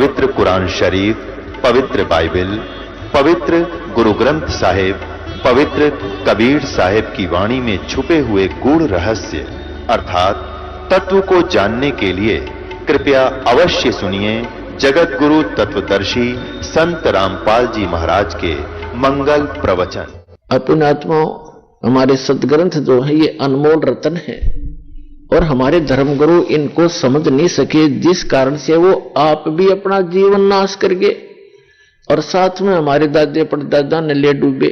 पवित्र कुरान शरीफ, पवित्र बाइबल, पवित्र गुरु ग्रंथ साहिब, पवित्र कबीर साहिब की वाणी में छुपे हुए गूढ़ रहस्य अर्थात तत्व को जानने के लिए कृपया अवश्य सुनिए जगत गुरु तत्वदर्शी संत रामपाल जी महाराज के मंगल प्रवचन। अपने आत्माओं, हमारे सदग्रंथ जो है ये अनमोल रतन है और हमारे धर्मगुरु इनको समझ नहीं सके, जिस कारण से वो आप भी अपना जीवन नाश कर गए और साथ में हमारे दादे परदादा नले डूबे,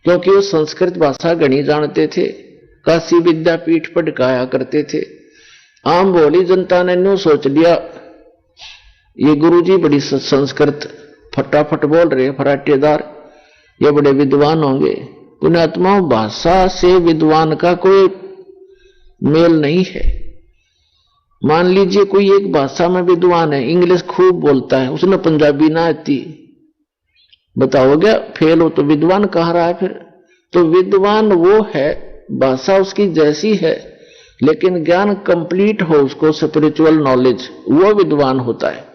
क्योंकि वो संस्कृत भाषा गणी जानते थे, काशी विद्यापीठ पढ़ाया करते थे। आम भोली जनता ने न्यू सोच लिया ये गुरुजी बड़ी संस्कृत फटाफट बोल रहे, फराटेदार, ये बड़े विद्वान होंगे। पुण्यात्माओं, भाषा से विद्वान का कोई मेल नहीं है। मान लीजिए कोई एक भाषा में विद्वान है, इंग्लिश खूब बोलता है, उसने पंजाबी ना आती, बताओगे फेल हो तो विद्वान कह रहा है फिर? तो विद्वान वो है, भाषा उसकी जैसी है, लेकिन ज्ञान कंप्लीट हो उसको, स्पिरिचुअल नॉलेज, वो विद्वान होता है।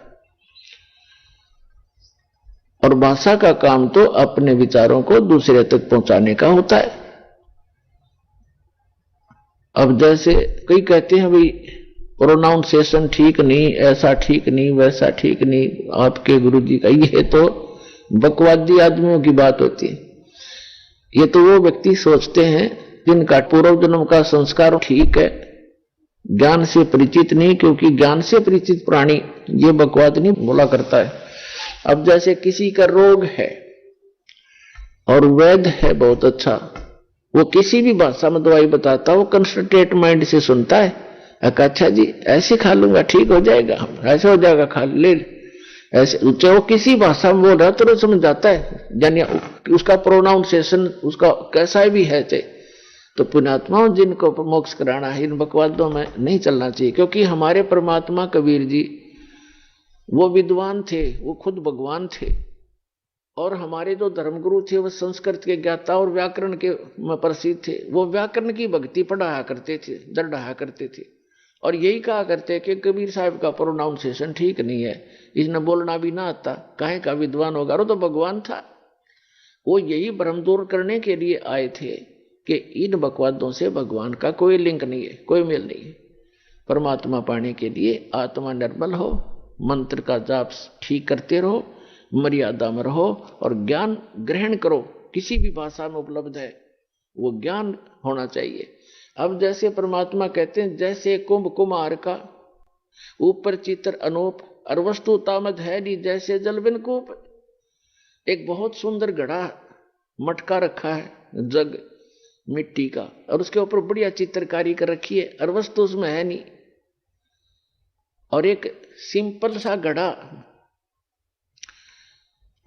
और भाषा का काम तो अपने विचारों को दूसरे तक पहुंचाने का होता है। अब जैसे कई कहते हैं भाई प्रोनाउंसिएशन ठीक नहीं, ऐसा ठीक नहीं, वैसा ठीक नहीं आपके गुरुजी का, ये तो बकवादी आदमियों की बात होती है। ये तो वो व्यक्ति सोचते हैं जिनका पूर्व जन्म का संस्कार ठीक है, ज्ञान से परिचित नहीं, क्योंकि ज्ञान से परिचित प्राणी ये बकवाद नहीं बोला करता है। अब जैसे किसी का रोग है और वैद्य है बहुत अच्छा, वो किसी भी भाषा में दवाई बताता, वो कंसंट्रेट माइंड से सुनता है, अच्छा जी ऐसे खा लूंगा ठीक हो जाएगा, ऐसे हो जाएगा, खा ले ऐसे, चाहे वो किसी भाषा में बोल रहा है तो समझ जाता है, यानी उसका प्रोनाउंसिएशन उसका कैसा भी है चाहे। तो पुण्यात्माओं, जिनको मोक्ष कराना है इन बकवादों में नहीं चलना चाहिए, क्योंकि हमारे परमात्मा कबीर जी वो विद्वान थे, वो खुद भगवान थे, और हमारे जो धर्मगुरु थे वो संस्कृत के ज्ञाता और व्याकरण के में प्रसिद्ध थे। वो व्याकरण की भक्ति पढ़ाया करते थे, दर्ड़ाया करते थे, और यही कहा करते कि कबीर साहब का प्रोनाउंसिएशन ठीक नहीं है, इसने बोलना भी ना आता, काहे का विद्वान होगा, वो तो भगवान था। वो यही भ्रम दूर करने के लिए आए थे कि इन बकवादों से भगवान का कोई लिंक नहीं है, कोई मेल नहीं है। परमात्मा पाने के लिए आत्मा निर्मल हो, मंत्र का जाप ठीक करते रहो, मर्यादा में रहो और ज्ञान ग्रहण करो। किसी भी भाषा में उपलब्ध है वो ज्ञान होना चाहिए। अब जैसे परमात्मा कहते हैं, जैसे कुंभ कुमार का ऊपर चित्र अनूप और वस्तु तामद है नहीं, जैसे जल बिन कूप। एक बहुत सुंदर घड़ा मटका रखा है जग मिट्टी का, और उसके ऊपर बढ़िया चित्रकारी कर रखी है, और वस्तु उसमें है नहीं। और एक सिंपल सा घड़ा,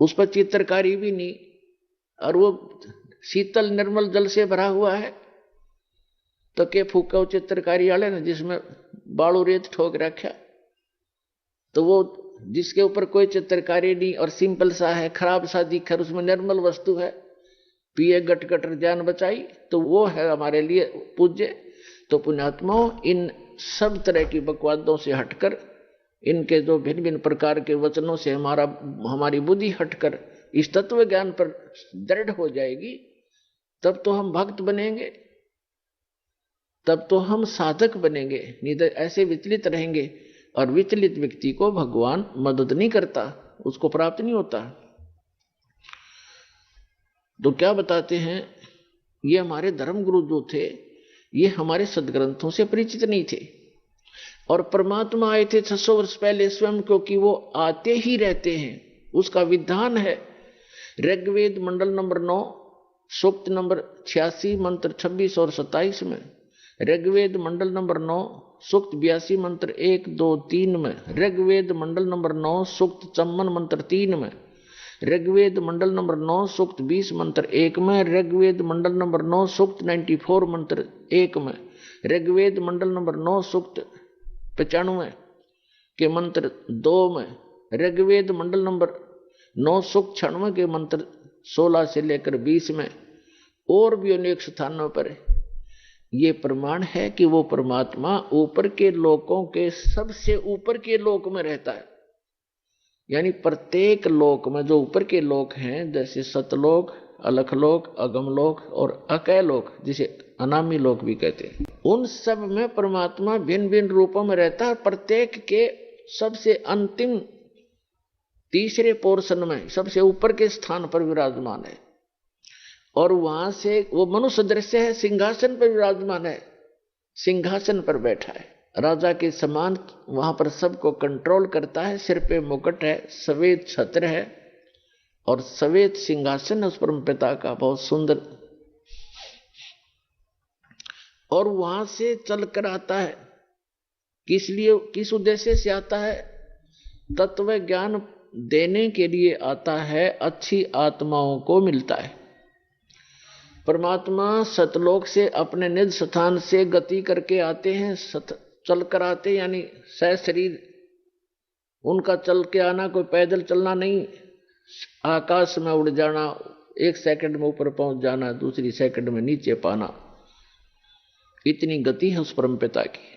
उस पर चित्रकारी भी नहीं, और वो शीतल निर्मल जल से भरा हुआ है, तो के फूका चित्रकारी वाले ने जिसमें बालू रेत ठोक रखा, तो वो जिसके ऊपर कोई चित्रकारी नहीं और सिंपल सा है, खराब सा दिख, उसमें निर्मल वस्तु है, पिए गट गट जान बचाई, तो वो है हमारे लिए पूज्य। तो पुण्यात्माओं, इन सब तरह की बकवादों से हटकर, इनके जो भिन्न भिन्न प्रकार के वचनों से हमारी बुद्धि हटकर इस तत्व ज्ञान पर दृढ़ हो जाएगी, तब तो हम भक्त बनेंगे, तब तो हम साधक बनेंगे। नहीं तो ऐसे विचलित रहेंगे, और विचलित व्यक्ति को भगवान मदद नहीं करता, उसको प्राप्त नहीं होता। तो क्या बताते हैं, ये हमारे धर्मगुरु जो थे ये हमारे सदग्रंथों से परिचित नहीं थे, और परमात्मा आए थे 600 वर्ष पहले स्वयं, क्योंकि वो आते ही रहते हैं। उसका विधान है ऋग्वेद मंडल नंबर 9 सूक्त नंबर 86 मंत्र 26 और 27 में, ऋग्वेद मंडल नंबर 9 सूक्त 82 मंत्र 1 2 3 में, ऋग्वेद मंडल नंबर 9 सूक्त 54 मंत्र 3 में, ऋग्वेद मंडल नंबर 9 सूक्त 20 मंत्र 1 में, ऋग्वेद मंडल नंबर 9 सूक्त 94 मंत्र 1 में, ऋग्वेद मंडल नंबर 9 सूक्त 95 के मंत्र 2 में, ऋग्वेद मंडल नंबर 9 सूक्त 96 के मंत्र 16 से लेकर 20 में, और भी अनेक स्थानों पर ये प्रमाण है कि वो परमात्मा ऊपर के लोकों के सबसे ऊपर के लोक में रहता है। यानी प्रत्येक लोक में जो ऊपर के लोक हैं, जैसे सतलोक, अलखलोक, अगमलोक और अकैलोक, जिसे अनामी लोक भी कहते हैं, उन सब में परमात्मा भिन्न भिन्न रूपों में रहता है। प्रत्येक के सबसे अंतिम तीसरे पोर्शन में सबसे ऊपर के स्थान पर विराजमान है, और वहां से वो मनुष्य दृश्य है, सिंहासन पर विराजमान है, सिंहासन पर बैठा है, राजा के समान वहां पर सबको कंट्रोल करता है। सिर पे मुकुट है, सफेद छत्र है और सफेद सिंहासन है उस परम पिता का, बहुत सुंदर। और वहां से चलकर आता है, किस लिए, किस उद्देश्य से आता है? तत्व ज्ञान देने के लिए आता है, अच्छी आत्माओं को मिलता है। परमात्मा सतलोक से अपने निज स्थान से गति करके आते हैं, चल कर आते, यानी सशरीर उनका चल के आना, कोई पैदल चलना नहीं, आकाश में उड़ जाना, एक सेकंड में ऊपर पहुंच जाना, दूसरी सेकंड में नीचे पाना, इतनी गति है उस परमपिता की।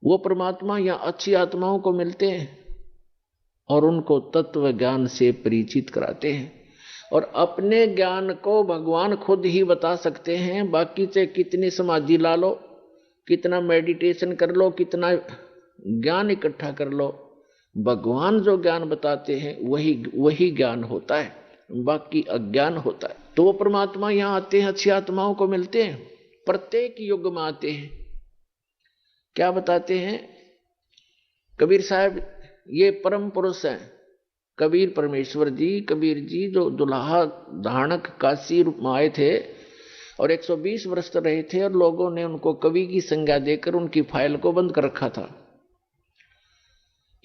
वो परमात्मा यहां अच्छी आत्माओं को मिलते हैं और उनको तत्व ज्ञान से परिचित कराते हैं, और अपने ज्ञान को भगवान खुद ही बता सकते हैं। बाकी से कितनी समाधि ला लो, कितना मेडिटेशन कर लो, कितना ज्ञान इकट्ठा कर लो, भगवान जो ज्ञान बताते हैं वही ज्ञान होता है, बाकी अज्ञान होता है। तो वो परमात्मा यहां आते हैं, अच्छी आत्माओं को मिलते हैं, प्रत्येक युग में आते हैं। क्या बताते हैं कबीर साहब? ये परम पुरुष हैं कबीर परमेश्वर जी। कबीर जी जो दुल्हा धाणक काशी रूप में आए थे और 120 वर्ष रहे थे, और लोगों ने उनको कवि की संज्ञा देकर उनकी फाइल को बंद कर रखा था।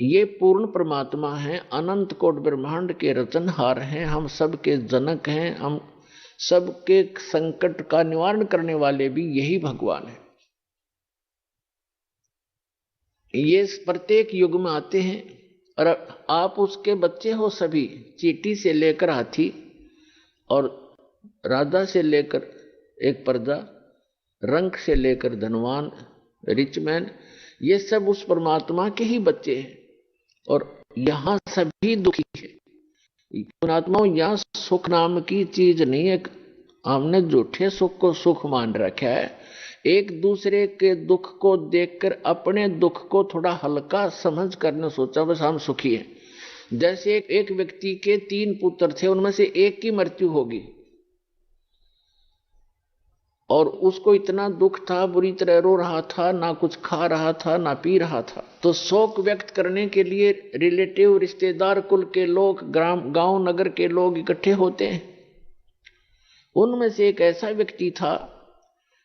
ये पूर्ण परमात्मा हैं, अनंत कोट ब्रह्मांड के रचनहार हैं, हम सबके जनक हैं, हम सबके संकट का निवारण करने वाले भी यही भगवान है। ये प्रत्येक युग में आते हैं और आप उसके बच्चे हो सभी, चींटी से लेकर हाथी और राजा से लेकर एक प्रजा, रंक से लेकर धनवान, रिचमैन, ये सब उस परमात्मा के ही बच्चे हैं। और यहां सभी दुखी है। परमात्मा यहां सुख नाम की चीज नहीं है। हमने झूठे सुख को सुख मान रखा है। एक दूसरे के दुख को देखकर अपने दुख को थोड़ा हल्का समझ करने सोचा बस हम सुखी हैं। जैसे एक व्यक्ति के 3 पुत्र थे, उनमें से एक की मृत्यु होगी और उसको इतना दुख था, बुरी तरह रो रहा था, ना कुछ खा रहा था ना पी रहा था। तो शोक व्यक्त करने के लिए रिलेटिव, रिश्तेदार, कुल के लोग, गांव नगर के लोग इकट्ठे होते हैं। उनमें से एक ऐसा व्यक्ति था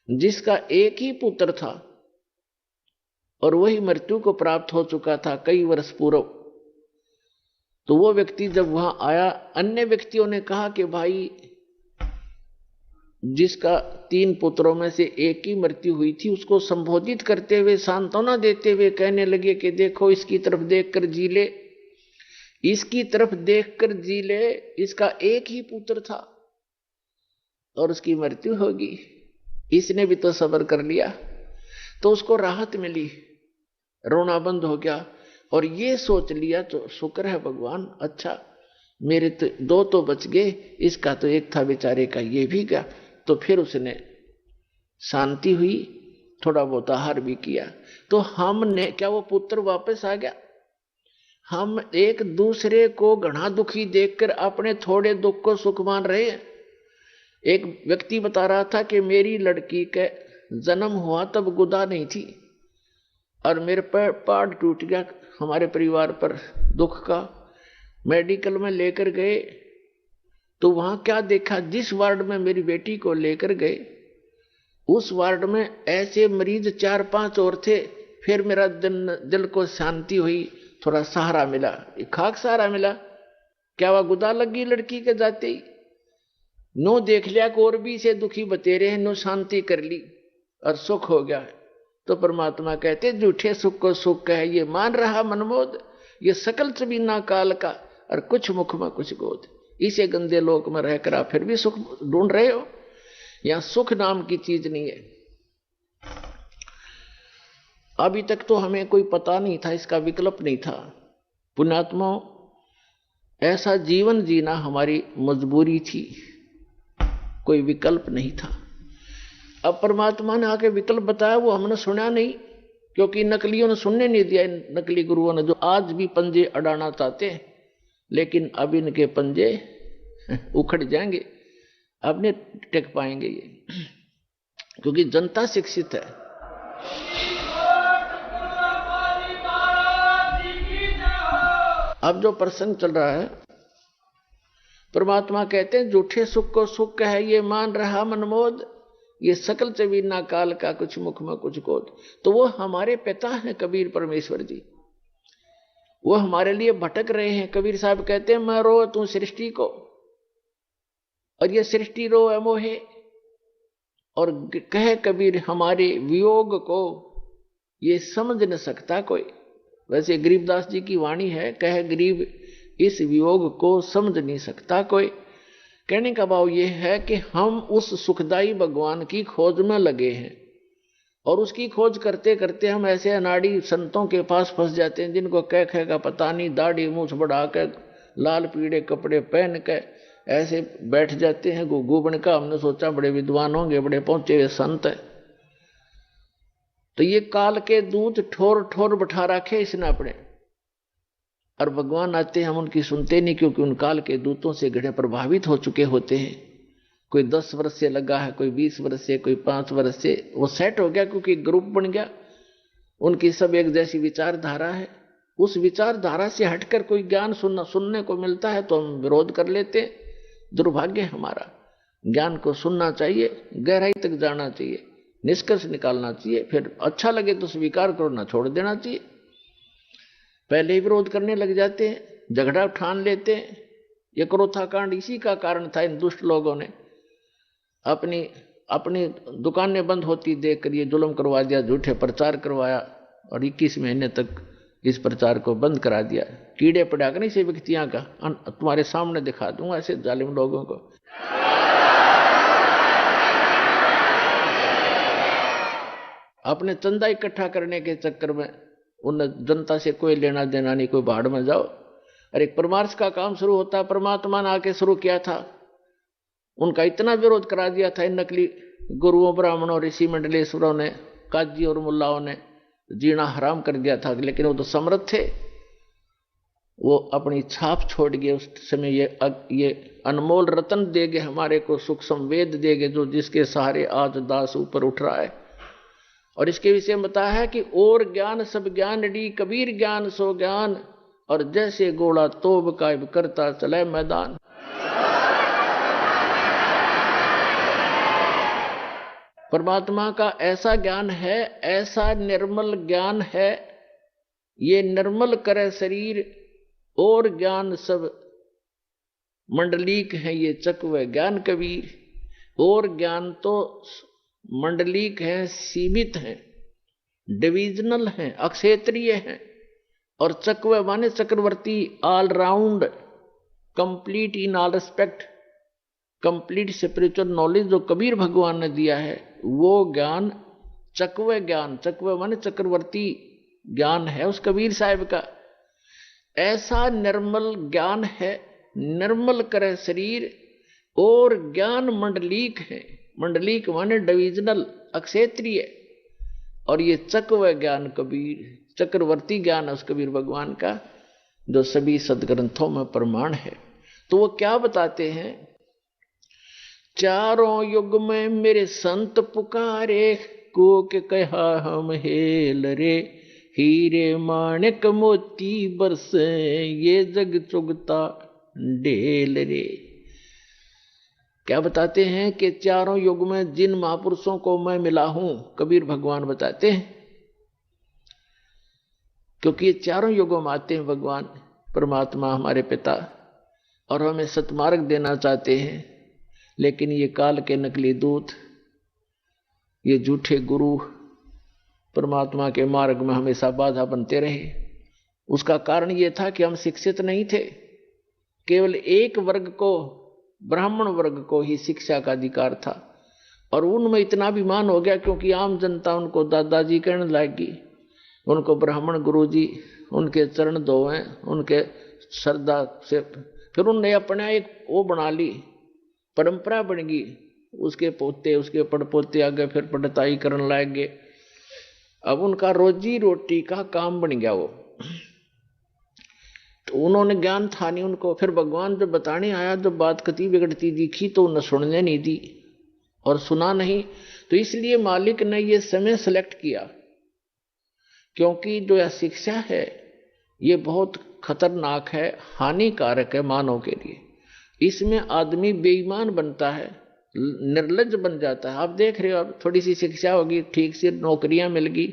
जिसका एक ही पुत्र था और वही मृत्यु को प्राप्त हो चुका था कई वर्ष पूर्व। तो वो व्यक्ति जब वहां आया, अन्य व्यक्तियों ने कहा कि भाई जिसका 3 पुत्रों में से एक की मृत्यु हुई थी, उसको संबोधित करते हुए, सांत्वना देते हुए कहने लगे कि देखो इसकी तरफ देखकर जी ले, इसकी तरफ देखकर जी ले, इसका एक ही पुत्र था और उसकी मृत्यु होगी, इसने भी तो सब्र कर लिया। तो उसको राहत मिली, रोना बंद हो गया और ये सोच लिया तो शुक्र है भगवान, अच्छा मेरे तो 2 तो बच गए, इसका तो एक था बेचारे का, ये भी गया। तो फिर उसने शांति हुई, थोड़ा बहुत आहार भी किया। तो हमने क्या, वो पुत्र वापस आ गया? हम एक दूसरे को घना दुखी देखकर अपने थोड़े दुख को सुख मान रहे हैं। एक व्यक्ति बता रहा था कि मेरी लड़की का जन्म हुआ तब गुदा नहीं थी और मेरे पर पाड़ टूट गया हमारे परिवार पर दुख का। मेडिकल में लेकर गए तो वहां क्या देखा, जिस वार्ड में मेरी बेटी को लेकर गए उस वार्ड में ऐसे मरीज 4-5 और थे। फिर मेरा दिल को शांति हुई, थोड़ा सहारा मिला, खाक सहारा मिला। क्या वह गुदा लगी लड़की के जाते ही? नो देख लिया कि और भी से दुखी बतेरे हैं, नो शांति कर ली और सुख हो गया। तो परमात्मा कहते झूठे सुख को सुख कहे, ये मान रहा मनमोद, ये सकल चबीना काल का और कुछ मुख में कुछ गोद। इसे गंदे लोक में रहकर आप फिर भी सुख ढूंढ रहे हो। यहां सुख नाम की चीज नहीं है। अभी तक तो हमें कोई पता नहीं था, इसका विकल्प नहीं था। पुण्यात्माओं, ऐसा जीवन जीना हमारी मजबूरी थी, कोई विकल्प नहीं था। अब परमात्मा ने आके विकल्प बताया, वो हमने सुना नहीं, क्योंकि नकलियों ने सुनने नहीं दिया। नकली गुरुओं ने, जो आज भी पंजे अड़ाना चाहते हैं, लेकिन अब इनके पंजे उखड़ जाएंगे, अब नहीं टिक पाएंगे ये, क्योंकि जनता शिक्षित है। अब जो प्रसंग चल रहा है, परमात्मा कहते हैं झूठे सुख को सुख है ये मान रहा मनमोद, ये सकल चवीना काल का कुछ मुख में कुछ कोद। तो वो हमारे पिता हैं कबीर परमेश्वर जी, वो हमारे लिए भटक रहे हैं। कबीर साहब कहते हैं मैं रो तू सृष्टि को, और ये सृष्टि रो है मोहे। और कहे कबीर हमारे वियोग को ये समझ न सकता कोई। वैसे गरीबदास जी की वाणी है, कहे गरीब इस वियोग को समझ नहीं सकता कोई। कहने का भाव ये है कि हम उस सुखदाई भगवान की खोज में लगे हैं, और उसकी खोज करते करते हम ऐसे अनाड़ी संतों के पास फंस जाते हैं जिनको कह का पता नहीं, दाढ़ी मूछ बढ़ा कर लाल पीड़े कपड़े पहन के ऐसे बैठ जाते हैं गुग्गू बनका। हमने सोचा बड़े विद्वान होंगे, बड़े पहुंचे हुए संत है। तो ये काल के दूत ठोर ठोर बैठा रखे इसने अपने, और भगवान आते हैं हम उनकी सुनते नहीं, क्योंकि उन काल के दूतों से घड़े प्रभावित हो चुके होते हैं। कोई 10 वर्ष से लगा है, कोई 20 वर्ष से, कोई 5 वर्ष से, वो सेट हो गया क्योंकि ग्रुप बन गया, उनकी सब एक जैसी विचारधारा है। उस विचारधारा से हटकर कोई ज्ञान सुनने को मिलता है तो हम विरोध कर लेते हैं। दुर्भाग्य हमारा। ज्ञान को सुनना चाहिए, गहराई तक जाना चाहिए, निष्कर्ष निकालना चाहिए, फिर अच्छा लगे तो स्वीकार करो, ना छोड़ देना चाहिए। पहले ही विरोध करने लग जाते हैं, झगड़ा ठान लेते हैं। ये क्रोथा कांड इसी का कारण था। इन दुष्ट लोगों ने अपनी दुकानें बंद होती देखकर ये जुल्म करवा दिया, झूठे प्रचार करवाया, और 21 महीने तक इस प्रचार को बंद करा दिया। कीड़े पड़ा कर इसे व्यक्तियां का तुम्हारे सामने दिखा दूंगा ऐसे जालिम लोगों को। अपने चंदा इकट्ठा करने के चक्कर में उन जनता से कोई लेना देना नहीं, कोई भाड़ में जाओ। और एक परमार्श का काम शुरू होता, परमात्मा ने आके शुरू किया था, उनका इतना विरोध करा दिया था इन नकली गुरुओं, ब्राह्मणों, ऋषि मंडलेश्वरों ने, काजी और मुल्लाओं ने जीना हराम कर दिया था। लेकिन वो तो समर्थ थे, वो अपनी छाप छोड़ गए। उस समय ये अनमोल रतन देगे हमारे को, सुख संवेद देगे, जो जिसके सहारे आज दास ऊपर उठ रहा है। और इसके विषय में बताया है कि और ज्ञान सब ज्ञान डी, कबीर ज्ञान सो ज्ञान, और जैसे घोड़ा तोब कायब करता चले मैदान। परमात्मा का ऐसा ज्ञान है, ऐसा निर्मल ज्ञान है, ये निर्मल करे शरीर, और ज्ञान सब मंडलीक है ये चकवे ज्ञान कबीर। और ज्ञान तो मंडलीक है, सीमित है, डिविजनल है, अक्षेत्रीय है, और चकवे माने चक्रवर्ती, all round, complete in all respect, complete spiritual knowledge जो कबीर भगवान ने दिया है, वो ज्ञान चकवे ज्ञान, चकवे माने चक्रवर्ती ज्ञान है उस कबीर साहब का। ऐसा निर्मल ज्ञान है, निर्मल करे शरीर, और ज्ञान मंडलीक है, मंडलीक माने डिविजनल, अक्षेत्रीय, और ये चकवे ज्ञान कबीर, चक्रवर्ती ज्ञान है उस कबीर भगवान का, जो सभी सदग्रंथों में प्रमाण है। तो वो क्या बताते हैं, चारों युग में मेरे संत पुकारे, को के कहा हम हेल रे, हीरे माणिक मोती बरसे, ये जग चुगता ढेल रे। क्या बताते हैं कि चारों युग में जिन महापुरुषों को मैं मिला हूं, कबीर भगवान बताते हैं, क्योंकि ये चारों युगों में आते हैं भगवान परमात्मा हमारे पिता, और हमें सतमार्ग देना चाहते हैं। लेकिन ये काल के नकली दूत, ये झूठे गुरु परमात्मा के मार्ग में हमेशा बाधा बनते रहे। उसका कारण ये था कि हम शिक्षित नहीं थे। केवल एक वर्ग को, ब्राह्मण वर्ग को ही शिक्षा का अधिकार था, और उनमें इतना अभिमान हो गया क्योंकि आम जनता उनको दादाजी कहने लगी। उनको ब्राह्मण गुरुजी उनके चरण धोए, उनके श्रद्धा से फिर उनने अपने एक वो बना ली, परंपरा बन गई। उसके पोते उसके पड़पोते आगे फिर पढ़ताई करने लग गए। अब उनका रोजी रोटी का काम बन गया वो। तो उन्होंने ज्ञान था नहीं उनको। फिर भगवान जब बताने आया, जब बात कति बिगड़ती दिखी तो उन्हें सुनने नहीं दी और सुना नहीं। तो इसलिए मालिक ने ये समय सेलेक्ट किया, क्योंकि जो यह शिक्षा है ये बहुत खतरनाक है, हानिकारक है मानव के लिए। इसमें आदमी बेईमान बनता है, निर्लज्ज बन जाता है। आप देख रहे हो, अब थोड़ी सी शिक्षा होगी, ठीक से नौकरियां मिल गई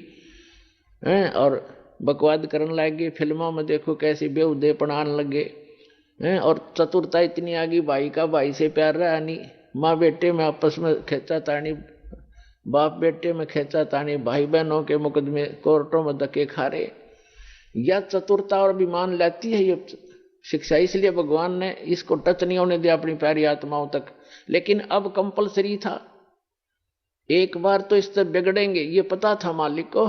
हैं और बकवाद करने लग गए। फिल्मों में देखो कैसे बेहुदे पढ़ाने लगे हैं। और चतुरता इतनी आ गई, भाई का भाई से प्यार रहा नहीं, माँ बेटे में आपस में खेचा तानी, बाप बेटे में खेचा तानी, भाई बहनों के मुकदमे कोर्टों में धक्के खा रहे। या चतुरता और अभिमान लाती है ये शिक्षा। इसलिए भगवान ने इसको टच नहीं होने दिया अपनी प्यारी आत्माओं तक। लेकिन अब कंपलसरी था, एक बार तो इससे बिगड़ेंगे, ये पता था मालिक को,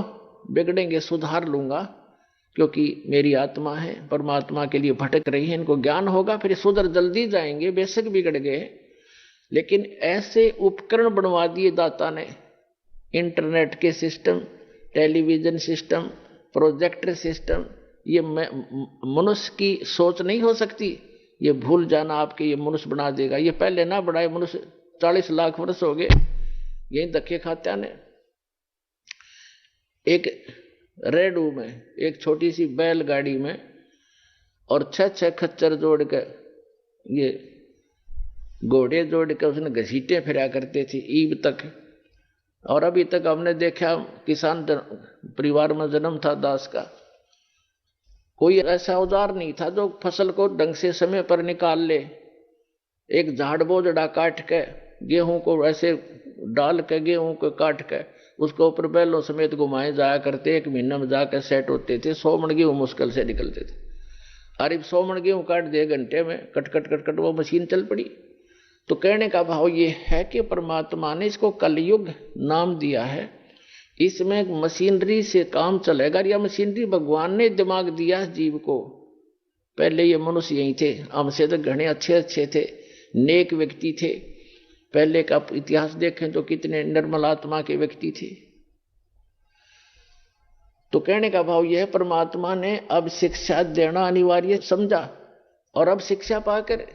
बिगड़ेंगे सुधार लूंगा, क्योंकि मेरी आत्मा है, परमात्मा के लिए भटक रही है, इनको ज्ञान होगा फिर सुधर जल्दी जाएंगे, बेशक बिगड़ गए। लेकिन ऐसे उपकरण बनवा दिए दाता ने, इंटरनेट के system, television system, projector system. ये मनुष्य की सोच नहीं हो सकती, ये भूल जाना आपके ये मनुष्य बना देगा। ये पहले ना बढ़ाए, मनुष्य 40 लाख वर्ष हो गए यही धक्के खाते ने। एक रेडू में, एक छोटी सी बैलगाड़ी में और 6 खच्चर जोड़ के, ये घोड़े जोड़ के उसने घसीटे फिरा करते थे ईब तक। और अभी तक हमने देखा, किसान परिवार में जन्म था दास का, कोई ऐसा औजार नहीं था जो फसल को ढंग से समय पर निकाल ले। एक झाड़ बोझड़ा काट के गेहूं को ऐसे डाल के, गेहूं को काट के उसको ऊपर बैलों समेत घुमाए जाया करते, 1 महीने में जाकर सेट होते थे। 100 मन गेहूं मुश्किल से निकलते थे। अरे 100 मन गेहूं काट दे घंटे में, कट कट कट कट वो मशीन चल पड़ी। तो कहने का भाव ये है कि परमात्मा ने इसको कलयुग नाम दिया है, इसमें मशीनरी से काम चलेगा। या मशीनरी भगवान ने दिमाग दिया जीव को। पहले ये मनुष्य यही थे, हमसे तो घने अच्छे अच्छे थे, नेक व्यक्ति थे। पहले का इतिहास देखें तो कितने निर्मल आत्मा के व्यक्ति थे। तो कहने का भाव यह है, परमात्मा ने अब शिक्षा देना अनिवार्य समझा। और अब शिक्षा पाकर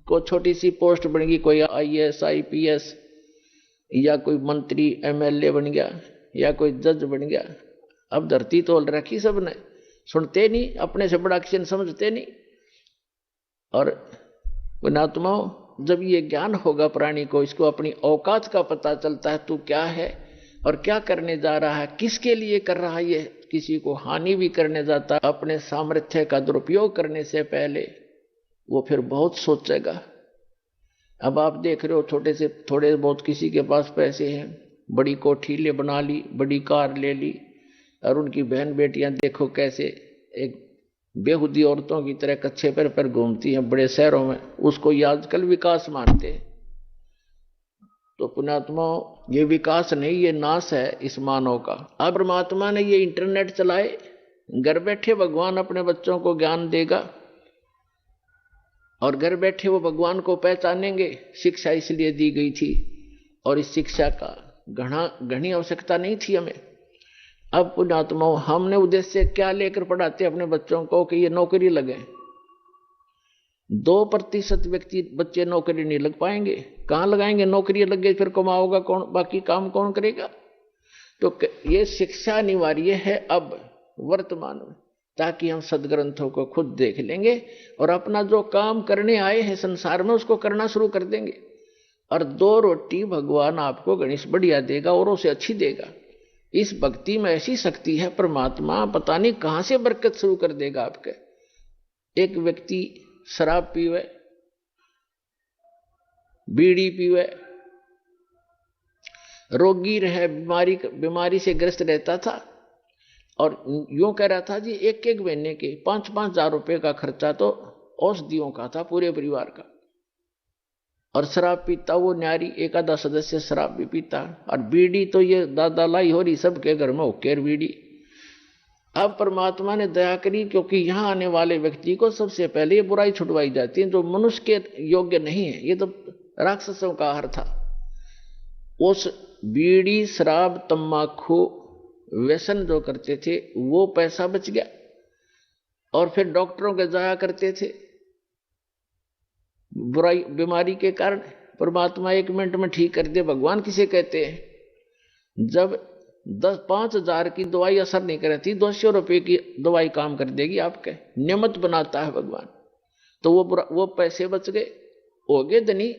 को छोटी सी पोस्ट बन गई, कोई IAS IPS या कोई मंत्री MLA बन गया या कोई जज बन गया। अब धरती तोल रखी सबने, सुनते नहीं, अपने से बड़ा किसी समझते नहीं। और पुणात्माओं, जब ये ज्ञान होगा प्राणी को, इसको अपनी औकात का पता चलता है, तू क्या है और क्या करने जा रहा है, किसके लिए कर रहा है, ये किसी को हानि भी करने जाता है, अपने सामर्थ्य का दुरुपयोग करने से पहले वो फिर बहुत सोचेगा। अब आप देख रहे हो, छोटे से थोड़े बहुत किसी के पास पैसे हैं, बड़ी कोठी ले बना ली, बड़ी कार ले ली, और उनकी बहन बेटियां देखो कैसे एक बेहुदी औरतों की तरह कच्चे पर घूमती हैं बड़े शहरों में। उसको ये आजकल विकास मानते हैं। तो पुण्यात्मा, ये विकास नहीं, ये नाश है इस मानव का। अब परमात्मा ने ये इंटरनेट चलाए, घर बैठे भगवान अपने बच्चों को ज्ञान देगा और घर बैठे वो भगवान को पहचानेंगे। शिक्षा इसलिए दी गई थी और इस शिक्षा का घनी आवश्यकता नहीं थी हमें। अब पुण्यात्माओं, हमने उद्देश्य क्या लेकर पढ़ाते अपने बच्चों को कि ये नौकरी लगे। 2% व्यक्ति बच्चे नौकरी नहीं लग पाएंगे। कहां लगाएंगे? नौकरी लग गई फिर कमाओगा कौन, बाकी काम कौन करेगा? तो ये शिक्षा अनिवार्य है अब वर्तमान में, ताकि हम सदग्रंथों को खुद देख लेंगे और अपना जो काम करने आए हैं संसार में उसको करना शुरू कर देंगे। और 2 रोटी भगवान आपको गणेश बढ़िया देगा, औरों से अच्छी देगा। इस भक्ति में ऐसी शक्ति है, परमात्मा पता नहीं कहां से बरकत शुरू कर देगा आपके। एक व्यक्ति शराब पीवे, बीड़ी पीवे, रोगी रहे, बीमारी से ग्रस्त रहता था और यूं कह रहा था जी 1-1 महीने के 5-5 हजार रुपए का खर्चा तो औषधियों का था पूरे परिवार का। और शराब पीता वो न्यारी, 1-आधा सदस्य शराब भी पीता। और बीड़ी तो ये दादा लाई हो रही सबके घर में होकर बीड़ी। अब परमात्मा ने दया करी, क्योंकि यहां आने वाले व्यक्ति को सबसे पहले ये बुराई छुटवाई जाती है जो मनुष्य के योग्य नहीं है। ये तो राक्षसों का आहार था। उस बीड़ी शराब तंबाकू व्यसन जो करते थे वो पैसा बच गया, और फिर डॉक्टरों के जाया करते थे बुराई बीमारी के कारण। परमात्मा 1 मिनट में ठीक कर दे, भगवान किसे कहते हैं? जब 5,000 की दवाई असर नहीं करती, 200 रुपए की दवाई काम कर देगी आपके। नियमित बनाता है भगवान। तो वो पैसे बच गए, हो गए धनी।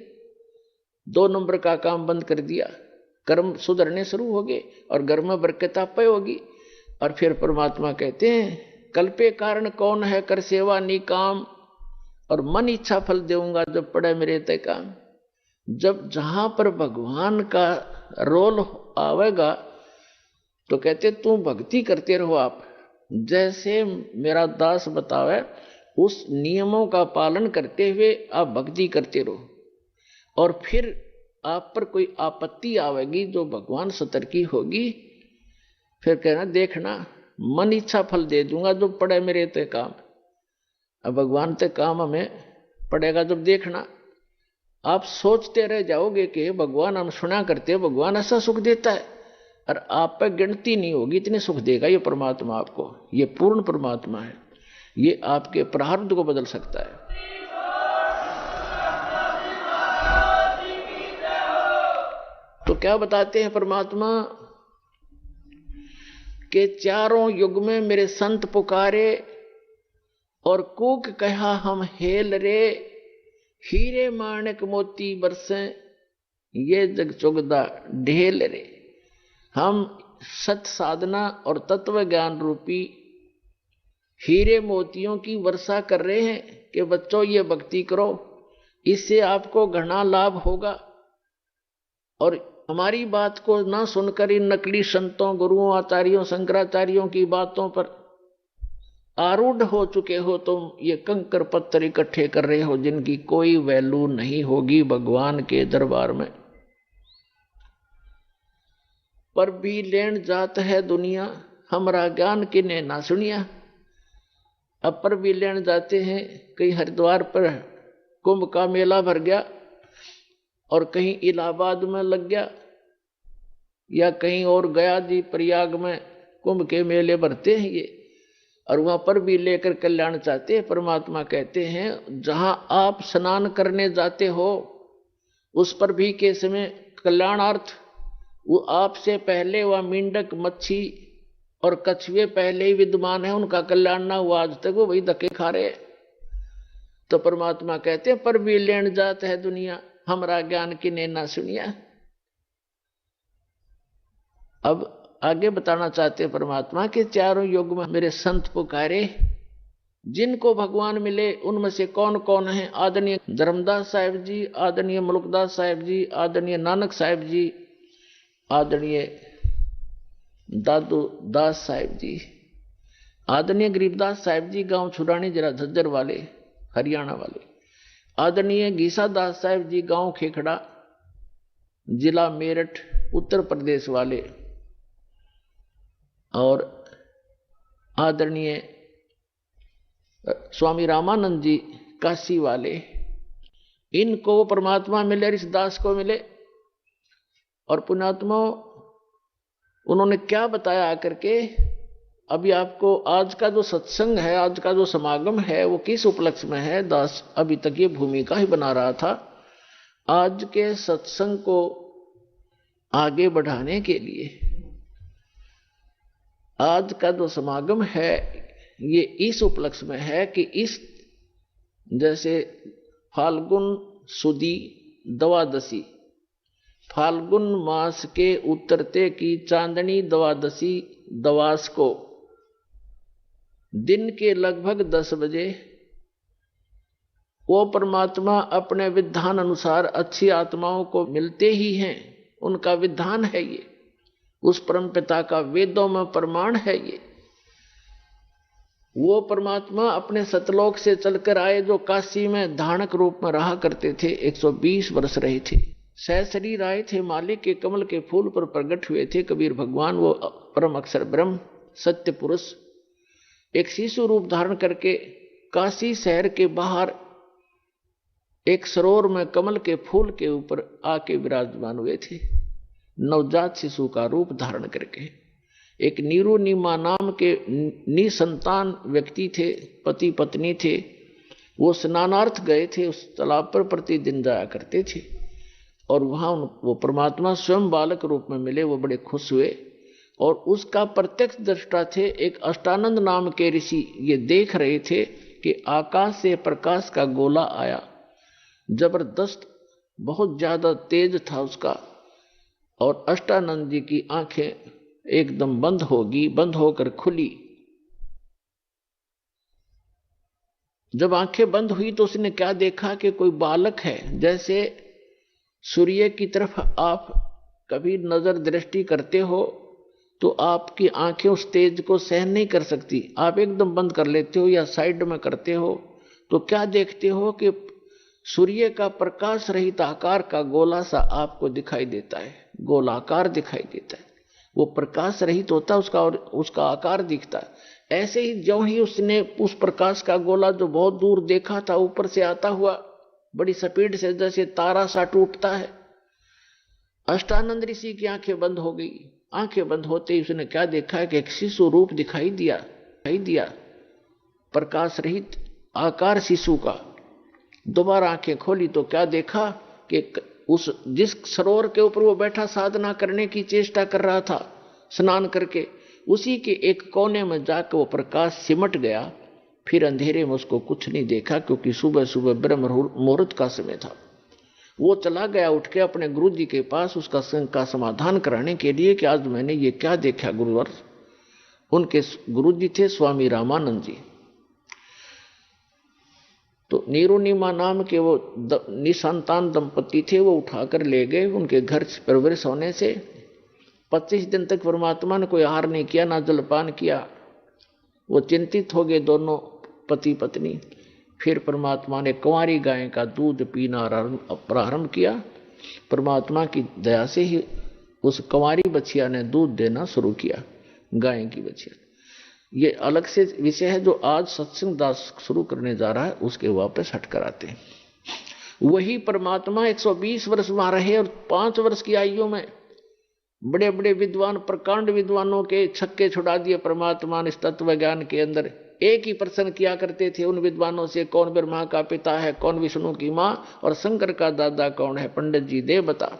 2 नंबर का काम बंद कर दिया, कर्म सुधरने शुरू हो गए और घर में बरकत आपे होगी। और फिर परमात्मा कहते हैं कल्पे कारण कौन है कर सेवा निकाम, और मन इच्छा फल देऊंगा जब पड़े मेरे ते काम। जब जहां पर भगवान का रोल आवेगा तो कहते तू भक्ति करते रहो आप, जैसे मेरा दास बतावे उस नियमों का पालन करते हुए आप भक्ति करते रहो। और फिर आप पर कोई आपत्ति आवेगी जो भगवान सतर्की होगी, फिर कहना देखना मन इच्छा फल दे दूंगा जो पड़े मेरे ते काम। अब भगवान ते काम हमें पड़ेगा जब देखना। आप सोचते रह जाओगे कि भगवान हम सुना करते, भगवान ऐसा सुख देता है, और आप पर गिनती नहीं होगी इतने सुख देगा ये परमात्मा आपको। ये पूर्ण परमात्मा है, ये आपके प्रारब्ध को बदल सकता है। तो क्या बताते हैं परमात्मा के चारों युग में मेरे संत पुकारे, और कूक कहा हम हेल रे, हीरे माणक मोती बरसे ये जग चुगदा ढेल रे। हम सत साधना और तत्व ज्ञान रूपी हीरे मोतियों की वर्षा कर रहे हैं कि बच्चों ये भक्ति करो, इससे आपको घना लाभ होगा। और हमारी बात को ना सुनकर इन नकली संतों, गुरुओं, आचार्यों, शंकराचार्यों की बातों पर आरूढ़ हो चुके हो, तुम ये कंकर पत्थर इकट्ठे कर रहे हो जिनकी कोई वैल्यू नहीं होगी भगवान के दरबार में। पर भी लेन जात है दुनिया, हमारा ज्ञान किने ना सुनिया। अब पर भी लेन जाते हैं, कहीं हरिद्वार पर कुंभ का मेला भर गया, और कहीं इलाहाबाद में लग गया, या कहीं और गया जी प्रयाग में कुंभ के मेले भरते हैं ये, और वहां पर भी लेकर कल्याण चाहते हैं। परमात्मा कहते हैं जहां आप स्नान करने जाते हो उस पर भी के समय कल्याणार्थ वो आपसे पहले वह मेंढक, मच्छी और कछुए पहले ही विद्यमान है, उनका कल्याण ना हुआ आज तक, वो वही धक्के खा रहे। तो परमात्मा कहते हैं पर भी लेन जात है दुनिया, हमारा ज्ञान किने ना सुनिया। अब आगे बताना चाहते हैं परमात्मा के चारों युग में मेरे संत पुकारे, जिनको भगवान मिले उनमें से कौन कौन है? आदरणीय धर्मदास साहिब जी, आदरणीय मुल्कदास साहिब जी, आदरणीय नानक साहिब जी, आदरणीय दादू दास साहिब जी, आदरणीय गरीबदास साहिब जी गांव छुरानी जरा झज्जर वाले हरियाणा वाले, आदरणीय गीसा दास साहिब जी गांव खेखड़ा जिला मेरठ उत्तर प्रदेश वाले, और आदरणीय स्वामी रामानंद जी काशी वाले। इनको परमात्मा मिले, इस दास को मिले। और पुण्यात्मा उन्होंने क्या बताया आकर के? अभी आपको आज का जो सत्संग है, आज का जो समागम है, वो किस उपलक्ष्य में है? दास अभी तक ये भूमिका ही बना रहा था। आज के सत्संग को आगे बढ़ाने के लिए आज का जो समागम है ये इस उपलक्ष्य में है कि इस जैसे फाल्गुन सुदी द्वादशी, फाल्गुन मास के उतरते की चांदनी द्वादशी दवास को दिन के लगभग 10 बजे वो परमात्मा अपने विधान अनुसार अच्छी आत्माओं को मिलते ही हैं। उनका विधान है ये, उस परम पिता का वेदों में प्रमाण है ये। वो परमात्मा अपने सतलोक से चलकर आए जो काशी में धानक रूप में रहा करते थे, 120 वर्ष रहे थे। सहशरीर आए थे, मालिक के कमल के फूल पर प्रकट हुए थे कबीर भगवान। वो परम अक्षर ब्रह्म सत्य पुरुष एक शिशु रूप धारण करके काशी शहर के बाहर एक सरोवर में कमल के फूल के ऊपर आके विराजमान हुए थे, नवजात शिशु का रूप धारण करके। एक नीरू नीमा नाम के निसंतान व्यक्ति थे, पति पत्नी थे, वो स्नानार्थ गए थे, उस तालाब पर प्रतिदिन जाया करते थे और वहां वो परमात्मा स्वयं बालक रूप में मिले। वो बड़े खुश हुए और उसका प्रत्यक्ष दृष्टा थे एक अष्टानंद नाम के ऋषि। ये देख रहे थे कि आकाश से प्रकाश का गोला आया, जबरदस्त, बहुत ज्यादा तेज था उसका, और अष्टानंद जी की आंखें एकदम बंद होकर खुली। जब आंखें बंद हुई तो उसने क्या देखा कि कोई बालक है। जैसे सूर्य की तरफ आप कभी नजर दृष्टि करते हो तो आपकी आंखें उस तेज को सहन नहीं कर सकती, आप एकदम बंद कर लेते हो या साइड में करते हो, तो क्या देखते हो कि सूर्य का प्रकाश रहित आकार का गोला सा आपको दिखाई देता है, गोलाकार दिखाई देता है। वो प्रकाश रहित होता है उसका और उसका आकार दिखता है। ऐसे ही ज्यों ही उसने उस प्रकाश का गोला जो बहुत दूर देखा था ऊपर से आता हुआ बड़ी स्पीड से, जैसे तारा सा टूटता है, अष्टानंद ऋषि की आंखें बंद हो गई। आंखें बंद होते ही उसने क्या देखा कि एक शिशु रूप दिखाई दिया, प्रकाश रहित आकार शिशु का। दोबारा आंखें खोली तो क्या देखा कि उस जिस सरोवर के ऊपर वो बैठा साधना करने की चेष्टा कर रहा था स्नान करके, उसी के एक कोने में जाकर वो प्रकाश सिमट गया। फिर अंधेरे में उसको कुछ नहीं देखा, क्योंकि सुबह सुबह ब्रह्म मुहूर्त का समय था। वो चला गया उठ के अपने गुरु जी के पास उसका शंका का समाधान कराने के लिए कि आज मैंने ये क्या देखा गुरुवर। उनके गुरु जी थे स्वामी रामानंद जी। तो नीरुनिमा नाम के वो निसंतान दंपति थे, वो उठाकर ले गए। उनके घर प्रवेश होने से 25 दिन तक परमात्मा ने कोई आहार नहीं किया, ना जलपान किया। वो चिंतित हो गए दोनों पति पत्नी। फिर परमात्मा ने कुंवारी गाय का दूध पीना प्रारंभ किया। परमात्मा की दया से ही उस कुंवारी बछिया ने दूध देना शुरू किया, गाय की बछिया। ये अलग से विषय है जो आज सत्संग दास शुरू करने जा रहा है, उसके वापस हटकर आते हैं। वही परमात्मा 120 वर्ष वहां रहे और 5 वर्ष की आयु में बड़े बड़े विद्वान, प्रकांड विद्वानों के छक्के छुड़ा दिए परमात्मा ने इस तत्व ज्ञान के अंदर। एक ही प्रश्न किया करते थे उन विद्वानों से, कौन ब्रह्मा का पिता है, कौन विष्णु की मां और शंकर का दादा कौन है, पंडित जी दे बता।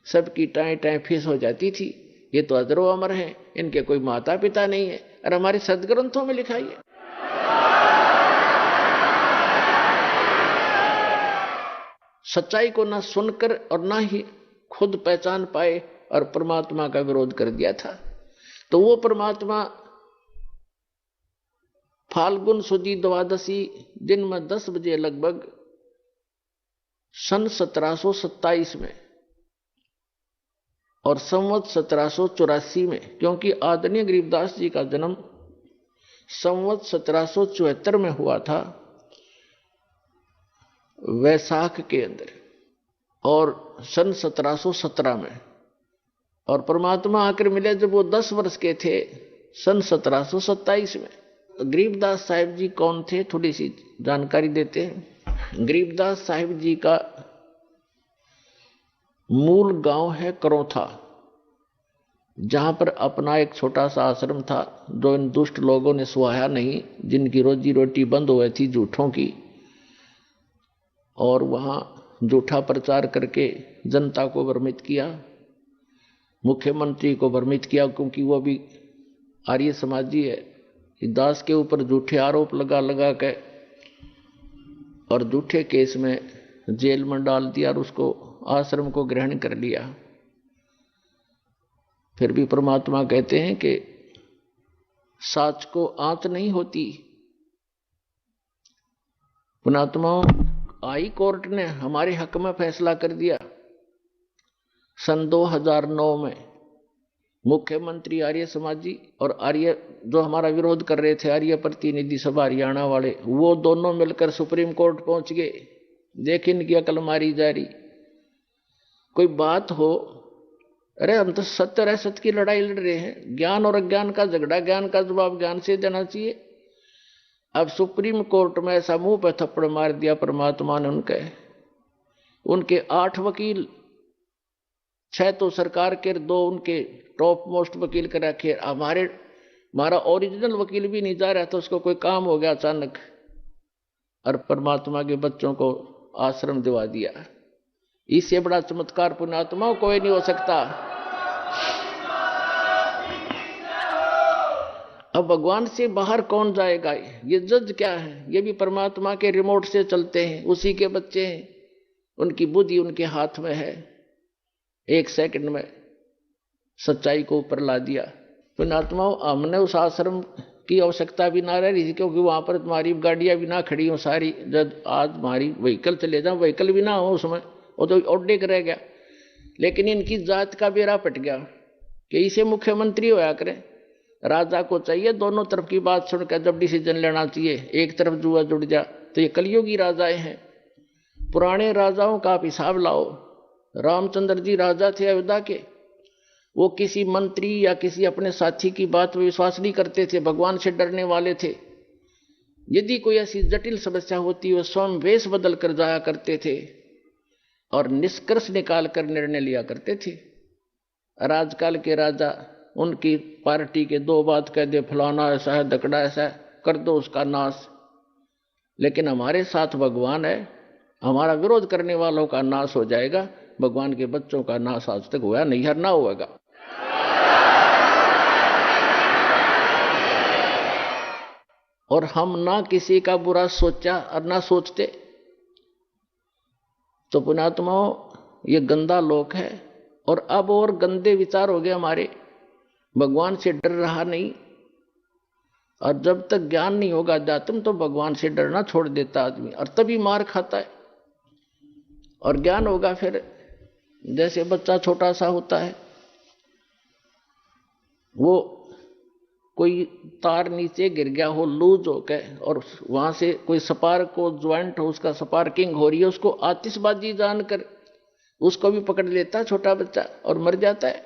सबकी टाएं टाएं फीस हो जाती थी। ये तो अजरो अमर है, इनके कोई माता पिता नहीं है। और हमारे सदग्रंथों में लिखा है। सच्चाई को ना सुनकर और ना ही खुद पहचान पाए और परमात्मा का विरोध कर दिया था। तो वो परमात्मा फाल्गुन सुदी द्वादशी दिन में 10 बजे लगभग सन 1727 में और संवत 1784 में, क्योंकि आदरणीय गरीबदास जी का जन्म संवत 1774 में हुआ था वैशाख के अंदर, और सन 1717 में। और परमात्मा आकर मिले जब वो 10 वर्ष के थे, सन 1727 में। गरीबदास साहिब जी कौन थे, थोड़ी सी जानकारी देते हैं। गरीबदास साहिब जी का मूल गांव है करौथा, जहां पर अपना एक छोटा सा आश्रम था जो इन दुष्ट लोगों ने सुहाया नहीं, जिनकी रोजी रोटी बंद हुई थी झूठों की, और वहां झूठा प्रचार करके जनता को भ्रमित किया, मुख्यमंत्री को भ्रमित किया, क्योंकि वो भी आर्य समाजी है। दास के ऊपर झूठे आरोप लगा के और झूठे केस में जेल में डाल दिया और उसको आश्रम को ग्रहण कर लिया। फिर भी परमात्मा कहते हैं कि साच को आंच नहीं होती। पुणात्माओं, हाई कोर्ट ने हमारे हक में फैसला कर दिया सन 2009 में। मुख्यमंत्री आर्य समाजी और आर्य जो हमारा विरोध कर रहे थे, आर्य प्रतिनिधि सभा हरियाणा वाले, वो दोनों मिलकर सुप्रीम कोर्ट पहुंच गए। देख इनकी अकल मारी जा रही। कोई बात हो अरे हम तो सत्य और असत्य की लड़ाई लड़ रहे हैं, ज्ञान और अज्ञान का झगड़ा, ज्ञान का जवाब ज्ञान से देना चाहिए। अब सुप्रीम कोर्ट में ऐसा मुंह पर थप्पड़ मार दिया परमात्मा ने उनके 8 वकील, 6 तो सरकार के, 2 उनके टॉप मोस्ट वकील कर रखे। हमारा ओरिजिनल वकील भी नहीं जा रहा था, उसको कोई काम हो गया अचानक, और परमात्मा के बच्चों को आश्रम दिवा दिया। इससे बड़ा चमत्कार पुण्यात्मा कोई नहीं हो सकता। अब भगवान से बाहर कौन जाएगा? ये जज क्या है? ये भी परमात्मा के रिमोट से चलते हैं, उसी के बच्चे हैं, उनकी बुद्धि उनके हाथ में है। 1 सेकंड में सच्चाई को ऊपर ला दिया। पुण्यात्मा, हमने उस आश्रम की आवश्यकता भी ना रही, क्योंकि वहां पर तुम्हारी गाड़ियां भी ना खड़ी हो सारी। जब आज हमारी व्हीकल चले जाओ, व्हीकल भी ना हो उसमें, वो तो ऑड्डे रह गया। लेकिन इनकी जात का बेड़ा पट गया कि इसे मुख्यमंत्री होया करें। राजा को चाहिए दोनों तरफ की बात सुनकर जब डिसीजन लेना चाहिए। एक तरफ जुआ जुड़ जा, तो ये कलयुगी राजाएं हैं। पुराने राजाओं का आप हिसाब लाओ। रामचंद्र जी राजा थे अयोध्या के, वो किसी मंत्री या किसी अपने साथी की बात में विश्वास नहीं करते थे, भगवान से डरने वाले थे। यदि कोई ऐसी जटिल समस्या होती, वो स्वयं वेश बदल कर जाया करते थे और निष्कर्ष निकाल कर निर्णय लिया करते थे। आजकल के राजा, उनकी पार्टी के 2 बात कह दे, फलाना ऐसा है, दकड़ा ऐसा है, कर दो उसका नाश। लेकिन हमारे साथ भगवान है, हमारा विरोध करने वालों का नाश हो जाएगा। भगवान के बच्चों का नाश आज तक हुआ नहीं, हर ना होगा। और हम ना किसी का बुरा सोचा और ना सोचते। तो पुण्यात्माओं, ये गंदा लोक है, और अब और गंदे विचार हो गए हमारे। भगवान से डर रहा नहीं, और जब तक ज्ञान नहीं होगा अध्यात्म, तो भगवान से डरना छोड़ देता आदमी, और तभी मार खाता है। और ज्ञान होगा फिर, जैसे बच्चा छोटा सा होता है, वो कोई तार नीचे गिर गया हो लूज हो के, और वहां से कोई स्पार्क को ज्वाइंट हो, उसका स्पार्किंग हो रही है, उसको आतिशबाजी जानकर उसको भी पकड़ लेता है छोटा बच्चा और मर जाता है।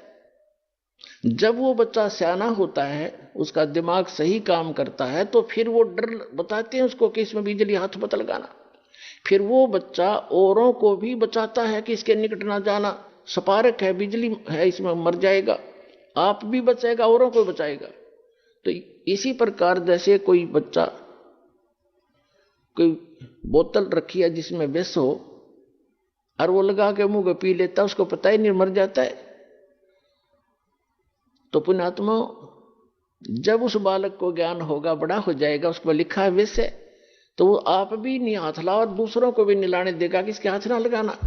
जब वो बच्चा सियाना होता है, उसका दिमाग सही काम करता है, तो फिर वो डर बताते हैं उसको कि इसमें बिजली हाथ मत लगाना। फिर वो बच्चा औरों को भी बचाता है कि इसके निकट ना जाना, स्पार्क है, बिजली है, इसमें मर जाएगा। आप भी बचाएगा, औरों को बचाएगा। तो इसी प्रकार जैसे कोई बच्चा कोई बोतल रखी है जिसमें विष हो, और वो लगा के मुंह में पी लेता, उसको पता ही नहीं, मर जाता है। तो पुण्यात्मा, जब उस बालक को ज्ञान होगा, बड़ा हो जाएगा, उसको लिखा है विष है, तो वो आप भी नहीं हाथ लाओ और दूसरों को भी निलाने देगा कि इसके हाथ ना लगाना,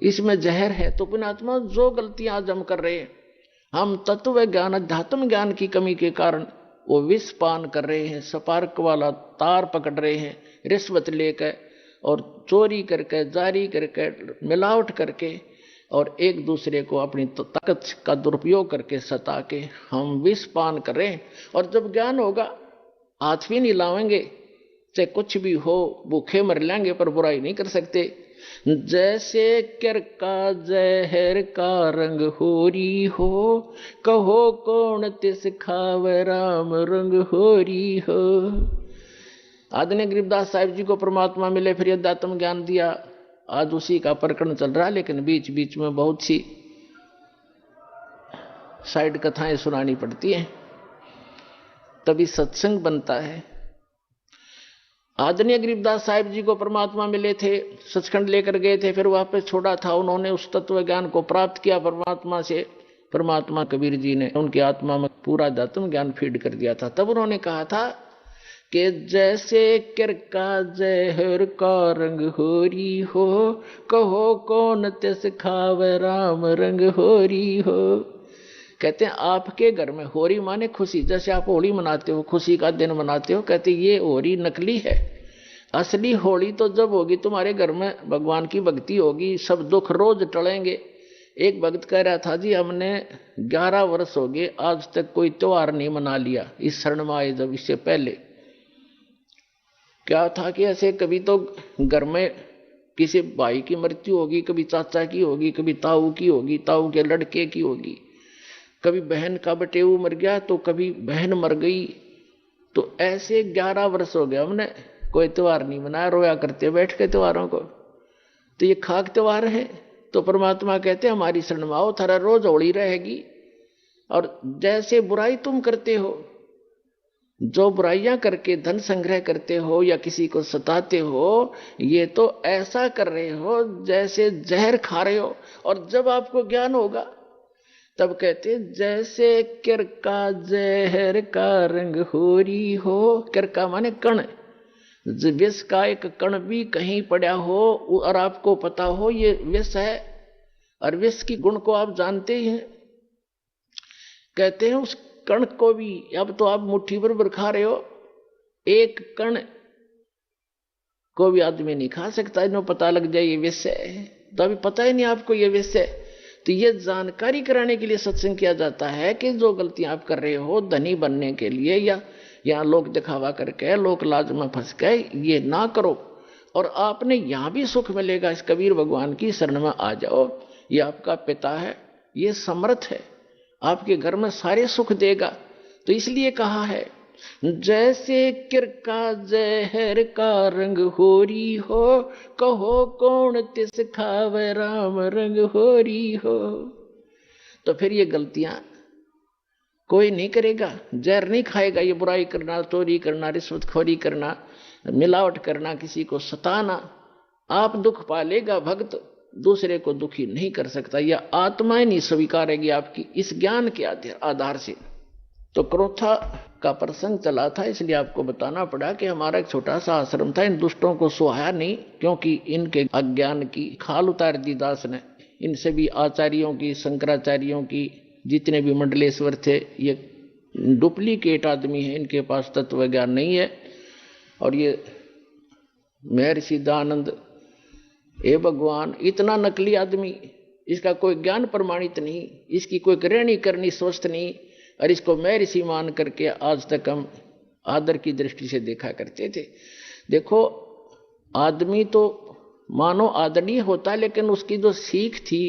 इसमें जहर है। तो पुण्यात्मा, जो गलतियां आज हम कर रहे हैं, हम तत्व ज्ञान अध्यात्म ज्ञान की कमी के कारण वो विष पान कर रहे हैं, स्पार्क वाला तार पकड़ रहे हैं, रिश्वत लेकर और चोरी करके, जारी करके, मिलावट करके, और एक दूसरे को अपनी ताकत का दुरुपयोग करके सता के हम विष पान कर रहे हैं। और जब ज्ञान होगा, हाथ भी नहीं लावेंगे, चाहे कुछ भी हो, भूखे मर लेंगे पर बुराई नहीं कर सकते। जैसे कर का जहर का रंग होरी हो, कहो कौन तिस खावे राम रंग होरी हो। आदरणीय गरीबदास साहिब जी को परमात्मा मिले, फिर अध्यात्म ज्ञान दिया। आज उसी का प्रकरण चल रहा है, लेकिन बीच बीच में बहुत सी साइड कथाएं सुनानी पड़ती हैं, तभी सत्संग बनता है। आदरणीय गरीबदास साहिब जी को परमात्मा मिले थे, सचखंड लेकर गए थे, फिर वापस छोड़ा था। उन्होंने उस तत्व ज्ञान को प्राप्त किया परमात्मा से। परमात्मा कबीर जी ने उनकी आत्मा में पूरा अध्यात्म ज्ञान फीड कर दिया था। तब उन्होंने कहा था कि जैसे कर का जहर का रंग होरी हो, कहो कौन तिस खावे राम रंग होरी हो। कहते हैं आपके घर में होरी माने खुशी, जैसे आप होली मनाते हो, खुशी का दिन मनाते हो, कहते ये होरी नकली है। असली होली तो जब होगी तुम्हारे घर में भगवान की भक्ति होगी, सब दुख रोज टलेंगे। एक भक्त कह रहा था, जी हमने 11 वर्ष हो गए आज तक कोई त्योहार नहीं मना लिया इस शरण में आए। जब इससे पहले क्या था कि ऐसे कभी तो घर में किसी भाई की मृत्यु होगी, कभी चाचा की होगी, कभी ताऊ की होगी, ताऊ के लड़के की होगी, कभी बहन का बटेऊ मर गया तो कभी बहन मर गई। तो ऐसे 11 वर्ष हो गया हमने कोई त्योहार नहीं मनाया, रोया करते बैठ के त्योहारों को। तो ये खाक त्योहार है। तो परमात्मा कहते हमारी शरण में आओ, थारा रोज होली रहेगी। और जैसे बुराई तुम करते हो, जो बुराइयां करके धन संग्रह करते हो या किसी को सताते हो, ये तो ऐसा कर रहे हो जैसे जहर खा रहे हो। और जब आपको ज्ञान होगा तब कहते जैसे किरका जहर का रंग होरी हो। किरका माने कण, विष का एक कण भी कहीं पड़ा हो और आपको पता हो ये विष है, और विष की गुण को आप जानते ही हैं, कहते हैं उस कण को भी, अब तो आप मुट्ठी भर खा रहे हो, एक कण को भी आदमी नहीं खा सकता, इन्हें पता लग जाए ये विष है। तो अभी पता ही नहीं आपको ये विष है। तो ये जानकारी कराने के लिए सत्संग किया जाता है कि जो गलतियां आप कर रहे हो धनी बनने के लिए या यहाँ लोक दिखावा करके लोक लाज में फंस गए, ये ना करो। और आपने यहां भी सुख मिलेगा। इस कबीर भगवान की शरण में आ जाओ, ये आपका पिता है, ये समर्थ है, आपके घर में सारे सुख देगा। तो इसलिए कहा है जैसे किरका जहर का रंग होरी हो, कहो कौन तिस खावे राम रंग होरी हो। तो फिर ये गलतियां कोई नहीं करेगा, जहर नहीं खाएगा। ये बुराई करना, चोरी करना, रिश्वतखोरी करना, मिलावट करना, किसी को सताना, आप दुख पालेगा। भक्त दूसरे को दुखी नहीं कर सकता, यह आत्माएं नहीं स्वीकारेगी आपकी इस ज्ञान के आधार से। तो क्रोथा का प्रसंग चला था, इसलिए आपको बताना पड़ा कि हमारा एक छोटा सा आश्रम था, इन दुष्टों को सुहाया नहीं, क्योंकि इनके अज्ञान की खाल उतार दी दास ने। इनसे भी आचार्यों की, शंकराचार्यों की, जितने भी मंडलेश्वर थे, ये डुप्लीकेट आदमी है, इनके पास तत्व ज्ञान नहीं है। और ये महर्षि दयानंद, हे भगवान, इतना नकली आदमी, इसका कोई ज्ञान प्रमाणित नहीं, इसकी कोई करणी करनी स्वस्थ नहीं, और इसको महर्षि मान करके आज तक हम आदर की दृष्टि से देखा करते थे। देखो, आदमी तो मानो आदरणीय होता, लेकिन उसकी जो सीख थी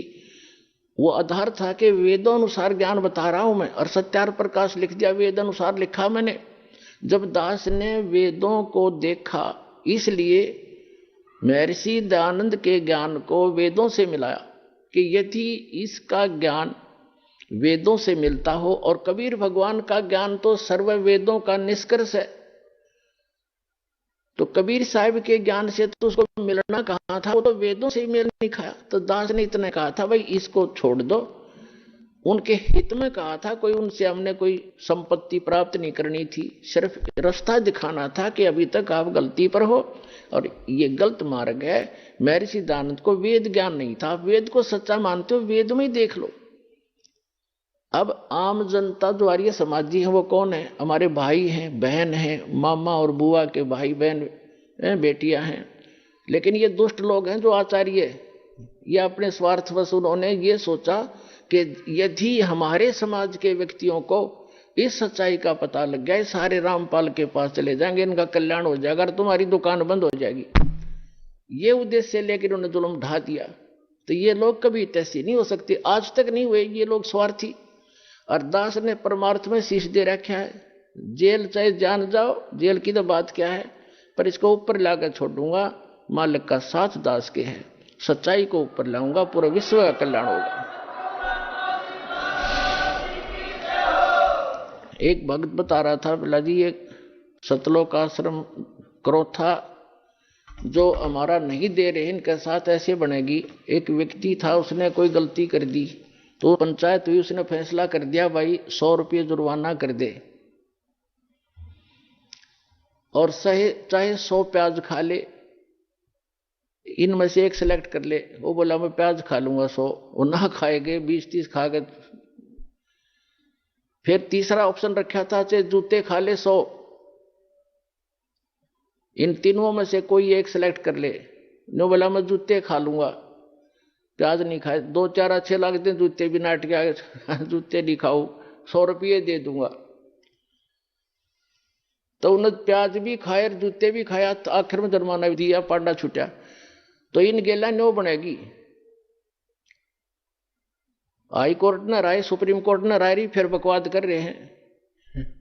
वो आधार था कि वेदों अनुसार ज्ञान बता रहा हूं मैं, और सत्यार प्रकाश लिख दिया, वेद अनुसार लिखा मैंने। जब दास ने वेदों को देखा, इसलिए महर्षि दयानंद के ज्ञान को वेदों से मिलाया कि यदि इसका ज्ञान वेदों से मिलता हो, और कबीर भगवान का ज्ञान तो सर्व वेदों का निष्कर्ष है, तो कबीर साहब के ज्ञान से तो उसको मिलना कहाँ था, वो तो वेदों से ही मेल नहीं खाया। तो दास ने इतना कहा था, भाई इसको छोड़ दो, उनके हित में कहा था, कोई उनसे हमने कोई संपत्ति प्राप्त नहीं करनी थी, सिर्फ रास्ता दिखाना था कि अभी तक आप गलती पर हो और ये गलत मार्ग है। महर्षि दयानंद को वेद ज्ञान नहीं था, आप वेद को सच्चा मानते हो, वेद में ही देख लो। अब आम जनता जो आर्य समाजी है वो कौन है? हमारे भाई हैं, बहन हैं, मामा और बुआ के भाई बहन बेटियां हैं। लेकिन ये दुष्ट लोग हैं जो आचार्य, ये अपने स्वार्थवश उन्होंने ये सोचा कि यदि हमारे समाज के व्यक्तियों को इस सच्चाई का पता लग गया, सारे रामपाल के पास चले जाएंगे, इनका कल्याण हो जाएगा और तुम्हारी दुकान बंद हो जाएगी। ये उद्देश्य से लेकर उन्होंने जुल्म ढा दिया। तो ये लोग कभी तैसी नहीं हो सकते, आज तक नहीं हुए ये लोग स्वार्थी। और दास ने परमार्थ में शीश दे रखा है, जेल चाहे जान जाओ, जेल की तो बात क्या है, पर इसको ऊपर लाकर छोड़ूंगा, मालिक का साथ दास के है, सच्चाई को ऊपर लाऊंगा, पूरा विश्व का कल्याण होगा। एक भक्त बता रहा था, बोला जी ये सतलोक आश्रम क्रोथा जो हमारा नहीं दे रहे, इनके साथ ऐसे बनेगी। एक व्यक्ति था, उसने कोई गलती कर दी, तो पंचायत हुई, उसने फैसला कर दिया भाई 100 रुपये जुर्माना कर दे, और चाहे 100 प्याज खा ले, इनमें से एक सिलेक्ट कर ले। वो बोला मैं प्याज खा लूंगा 100, वो ना खाएगे 20-30 खा गए। फिर तीसरा ऑप्शन रखा था, चाहे जूते खा ले 100, इन तीनों में से कोई एक सिलेक्ट कर ले। नो बोला मैं जूते खा लूंगा, प्याज नहीं खाए। 2-4 अच्छे लगते हैं जूते भी, नाट के जूते नहीं खाओ, 100 रुपये दे दूंगा। तो उन्होंने प्याज भी खाए, जूते भी खाया, तो आखिर में जुर्माना भी दिया, पांडा छूटा। तो इन गेला न्यो बनेगी। हाई कोर्ट न राय, सुप्रीम कोर्ट न राय रही, फिर बकवाद कर रहे हैं।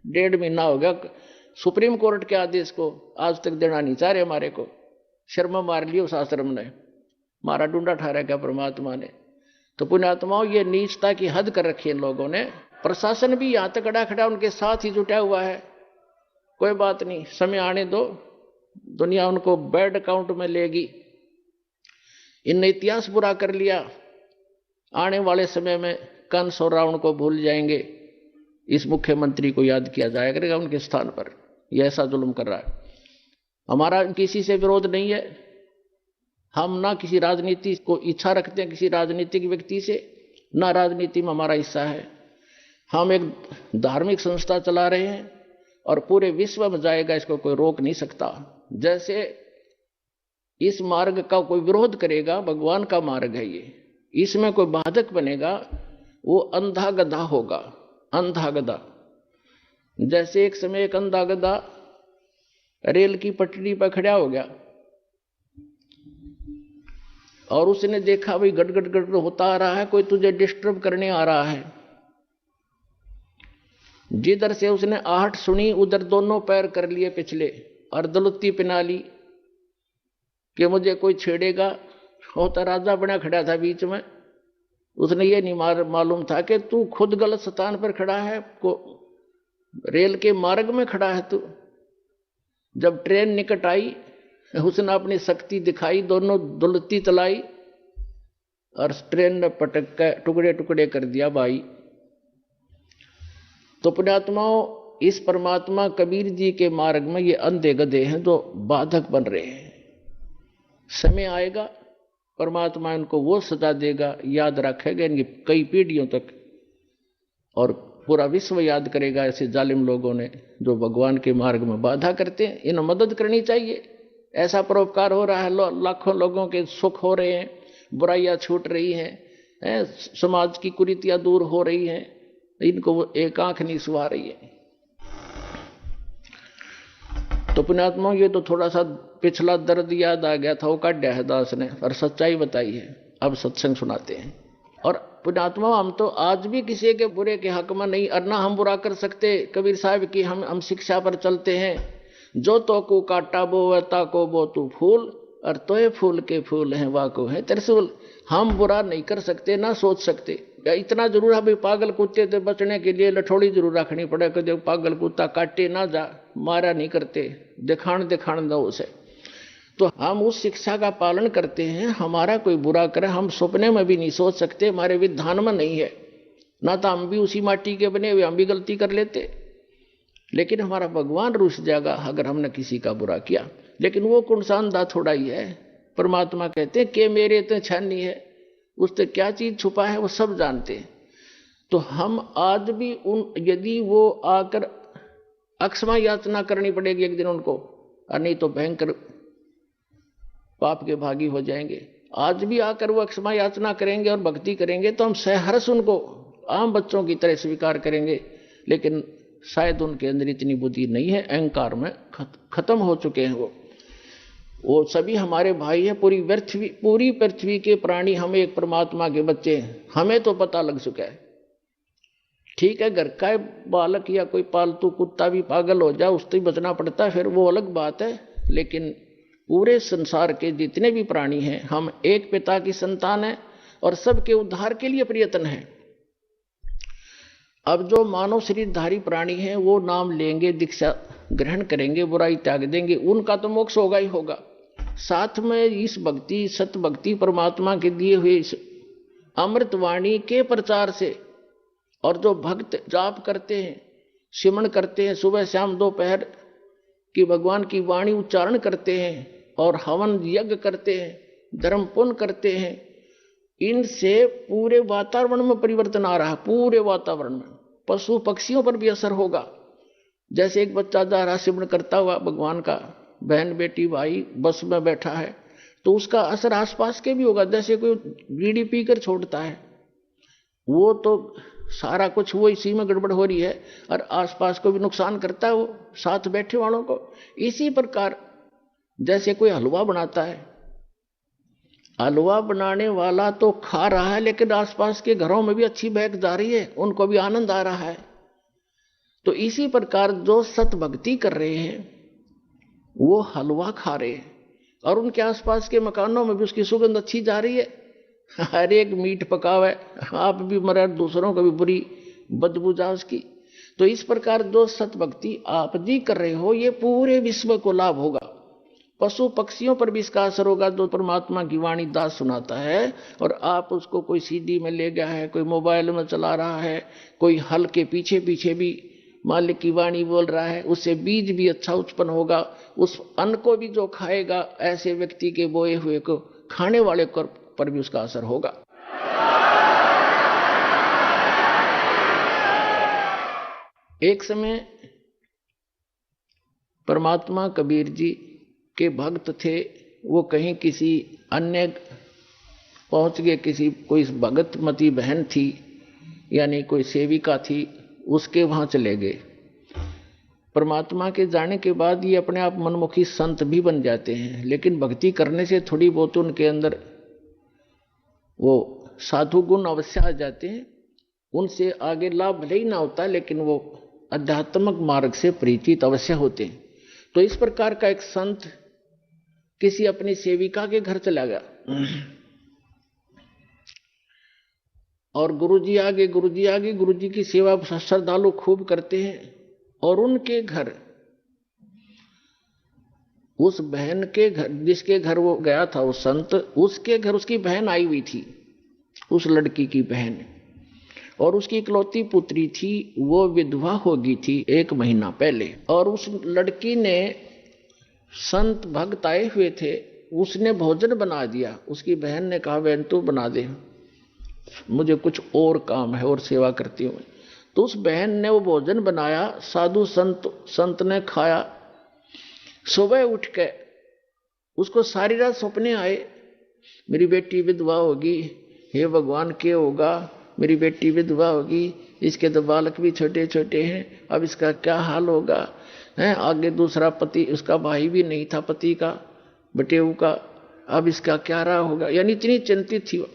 1.5 महीना हो गया सुप्रीम कोर्ट के आदेश को आज तक देना नहीं चाह रहे हमारे को। शर्मा मार लियो उस आश्रम ने, मारा डूंडा ठहरा क्या परमात्मा ने। तो पुण्यात्माओं, ये नीचता की हद कर रखी है इन लोगों ने। प्रशासन भी यहां तक खड़ा खड़ा उनके साथ ही जुटा हुआ है। कोई बात नहीं, समय आने दो, दुनिया उनको बैड अकाउंट में लेगी। इनने इतिहास बुरा कर लिया, आने वाले समय में कंस और रावण को भूल जाएंगे, इस मुख्यमंत्री को याद किया जाया करेगा उनके स्थान पर। यह ऐसा जुल्म कर रहा है। हमारा किसी से विरोध नहीं है, हम ना किसी राजनीति को इच्छा रखते हैं किसी राजनीतिक व्यक्ति से, ना राजनीति में हमारा हिस्सा है। हम एक धार्मिक संस्था चला रहे हैं और पूरे विश्व में जाएगा, इसको कोई रोक नहीं सकता। जैसे इस मार्ग का कोई विरोध करेगा, भगवान का मार्ग है ये, इसमें कोई बाधक बनेगा वो अंधा गधा होगा, अंधा गधा। जैसे एक समय एक अंधा गधा रेल की पटरी पर खड़ा हो गया और उसने देखा भाई गड़ गड़ गड़ होता आ रहा है, कोई तुझे डिस्टर्ब करने आ रहा है। जिधर से उसने आहट सुनी उधर दोनों पैर कर लिए पिछले और दलुत्ती पिना ली कि मुझे कोई छेड़ेगा। होता राजा बना खड़ा था बीच में, उसने ये नहीं मालूम था कि तू खुद गलत स्थान पर खड़ा है, रेल के मार्ग में खड़ा है तू। जब ट्रेन निकट आई उसने अपनी शक्ति दिखाई, दोनों दुलती चलाई और ट्रेन ने पटक कर टुकड़े टुकड़े कर दिया भाई। तो पुण्यात्माओं, इस परमात्मा कबीर जी के मार्ग में ये अंधे गधे हैं जो बाधक बन रहे हैं। समय आएगा परमात्मा इनको वो सजा देगा, याद रखेगा इनकी कई पीढ़ियों तक, और पूरा विश्व याद करेगा ऐसे जालिम लोगों ने जो भगवान के मार्ग में बाधा करते हैं। इन्हें मदद करनी चाहिए। ऐसा परोपकार हो रहा है, लाखों लोगों के सुख हो रहे हैं, बुराइयां छूट रही हैं, समाज की कुरीतियां दूर हो रही हैं, इनको वो एक आंख नहीं सुहा रही है। तो पुण्यात्माओं, ये तो थोड़ा सा पिछला दर्द याद आ गया था, वो काढ़ा है दास ने और सच्चाई बताई है। अब सत्संग सुनाते हैं। और पुण्यात्माओं, हम तो आज भी किसी के बुरे के हक में नहीं, और ना हम बुरा कर सकते। कबीर साहब की हम शिक्षा पर चलते हैं, जो तो को काटा बो ता को बो तू फूल, और तोय फूल के फूल हैं वाह को है त्रिशूल। हम बुरा नहीं कर सकते, ना सोच सकते। इतना जरूर है भाई, पागल कुत्ते से बचने के लिए लठोड़ी जरूर रखनी पड़े कि पागल कुत्ता काटे ना जा, मारा नहीं करते, दिखाण दो उसे। तो हम उस शिक्षा का पालन करते हैं। हमारा कोई बुरा करे हम सपने में भी नहीं सोच सकते, हमारे विधान में नहीं है। ना तो हम भी उसी माटी के बने हुए, हम भी गलती कर लेते, लेकिन हमारा भगवान रुस जाएगा अगर हमने किसी का बुरा किया। लेकिन वो कुंसानदा थोड़ा ही है। परमात्मा कहते हैं कि मेरे तो छानी है, उससे क्या चीज छुपा है वो सब जानते हैं। तो हम आज भी यदि वो आकर अक्षमा याचना करनी पड़ेगी एक दिन उनको, और नहीं तो भयंकर पाप के भागी हो जाएंगे। आज भी आकर वो अक्षमा याचना करेंगे और भक्ति करेंगे तो हम सहर्ष उनको आम बच्चों की तरह स्वीकार करेंगे। लेकिन शायद उनके अंदर इतनी बुद्धि नहीं है, अहंकार में खत्म हो चुके हैं वो सभी हमारे भाई हैं। पूरी पृथ्वी के प्राणी हम एक परमात्मा के बच्चे हैं, हमें तो पता लग चुका है। ठीक है, घर का बालक या कोई पालतू कुत्ता भी पागल हो जाए उससे बचना पड़ता है, फिर वो अलग बात है। लेकिन पूरे संसार के जितने भी प्राणी हैं, हम एक पिता की संतान हैं और सबके उद्धार के लिए प्रयत्न है। अब जो मानव शरीरधारी प्राणी हैं वो नाम लेंगे, दीक्षा ग्रहण करेंगे, बुराई त्याग देंगे, उनका तो मोक्ष होगा ही होगा। साथ में इस भक्ति, सत भक्ति, परमात्मा के दिए हुए अमृतवाणी के प्रचार से, और जो भक्त जाप करते हैं, सिमरण करते हैं, सुबह शाम दोपहर की भगवान की वाणी उच्चारण करते हैं और हवन यज्ञ करते हैं, धर्म पुण्य करते हैं, इनसे पूरे वातावरण में परिवर्तन आ रहा है। पूरे वातावरण में पशु पक्षियों पर भी असर होगा। जैसे एक बच्चा जा रहा सिमरण करता हुआ भगवान का, बहन बेटी भाई बस में बैठा है, तो उसका असर आसपास के भी होगा। जैसे कोई बीड़ी पीकर छोड़ता है, वो तो सारा कुछ वो इसी में गड़बड़ हो रही है और आसपास को भी नुकसान करता है, वो साथ बैठे वालों को। इसी प्रकार जैसे कोई हलवा बनाता है, हलवा बनाने वाला तो खा रहा है, लेकिन आसपास के घरों में भी अच्छी बहक जा रही है, उनको भी आनंद आ रहा है। तो इसी प्रकार जो सत भक्ति कर रहे हैं वो हलवा खा रहे हैं, और उनके आसपास के मकानों में भी उसकी सुगंध अच्छी जा रही है। हर एक मीट पकावा है, आप भी मरे, दूसरों को भी बुरी बदबू जा उसकी। तो इस प्रकार जो सत भक्ति आप जी कर रहे हो, ये पूरे विश्व को लाभ होगा। पशु पक्षियों पर भी इसका असर होगा। जो परमात्मा की वाणी दास सुनाता है और आप उसको कोई सीडी में ले गया है, कोई मोबाइल में चला रहा है, कोई हल के पीछे पीछे भी मालिक की वाणी बोल रहा है, उससे बीज भी अच्छा उत्पन्न होगा। उस अन्न को भी जो खाएगा, ऐसे व्यक्ति के बोए हुए को खाने वाले पर भी उसका असर होगा। एक समय परमात्मा कबीर जी के भक्त थे, वो कहीं किसी अन्य पहुंच गए, किसी कोई भगतमती बहन थी यानी कोई सेविका थी, उसके वहां चले गए। परमात्मा के जाने के बाद ये अपने आप मनमुखी संत भी बन जाते हैं, लेकिन भक्ति करने से थोड़ी बहुत उनके अंदर वो साधु गुण अवश्य आ जाते हैं। उनसे आगे लाभ भले ही ना होता, लेकिन वो आध्यात्मिक मार्ग से परिचित अवश्य होते हैं। तो इस प्रकार का एक संत किसी अपनी सेविका के घर चला गया और गुरुजी आगे गुरुजी की सेवा श्रद्धालु खूब करते हैं। और उनके घर, उस बहन के घर, जिसके घर वो गया था वो संत, उसके घर उसकी बहन आई हुई थी, उस लड़की की बहन, और उसकी इकलौती पुत्री थी। वो विधवा हो गई थी 1 महीना पहले। और उस लड़की ने, संत भक्त आए हुए थे, उसने भोजन बना दिया। उसकी बहन ने कहा, बहन तू बना दे, मुझे कुछ और काम है और सेवा करती हूँ। तो उस बहन ने वो भोजन बनाया, साधु संत ने खाया। सुबह उठ के उसको सारी रात सपने आए, मेरी बेटी विधवा होगी, हे भगवान क्या होगा, मेरी बेटी विधवा होगी, इसके तो बालक भी छोटे छोटे हैं, अब इसका क्या हाल होगा है। आगे दूसरा पति, उसका भाई भी नहीं था पति का, बटेऊ का, अब इसका क्या रहा होगा, यानी इतनी चिंतित थी।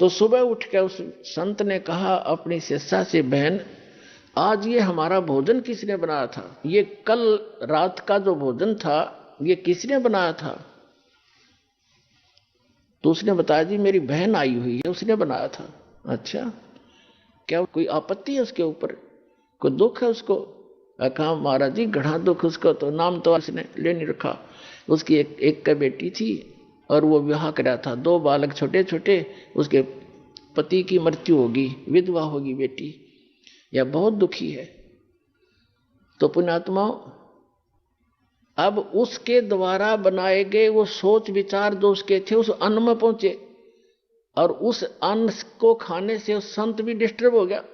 तो सुबह उठ के उस संत ने कहा अपनी शिष्या से, बहन आज ये हमारा भोजन किसने बनाया था, ये कल रात का जो भोजन था ये किसने बनाया था। तो उसने बताया, जी मेरी बहन आई हुई है, उसने बनाया था। अच्छा, क्या कोई आपत्ति है उसके ऊपर, कोई दुख है उसको? कहा महाराज जी घना दुख उसको, तो नाम तो उसने ले नहीं रखा। उसकी एक का बेटी थी और वो विवाह करा था, 2 बालक छोटे छोटे, उसके पति की मृत्यु होगी, विधवा होगी बेटी, यह बहुत दुखी है। तो पुण्यात्माओं, अब उसके द्वारा बनाए गए वो सोच विचार जो उसके थे उस अन्न में पहुंचे, और उस अन्न को खाने से उस संत भी डिस्टर्ब हो गया।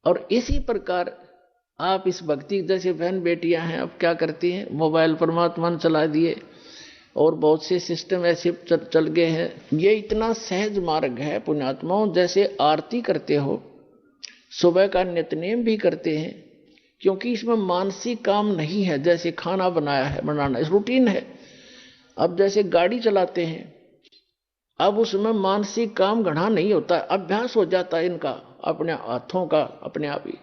और इसी प्रकार आप इस भक्ति, जैसे बहन बेटियां हैं, अब क्या करती हैं, मोबाइल परमात्मा ने चला दिए और बहुत से सिस्टम ऐसे चल गए हैं। ये इतना सहज मार्ग है पुण्यात्माओं, जैसे आरती करते हो, सुबह का नित्यनेम भी करते हैं, क्योंकि इसमें मानसिक काम नहीं है। जैसे खाना बनाना इस रूटीन है। अब जैसे गाड़ी चलाते हैं, अब उसमें मानसिक काम घना नहीं होता, अभ्यास हो जाता है इनका, अपने हाथों का अपने आप ही।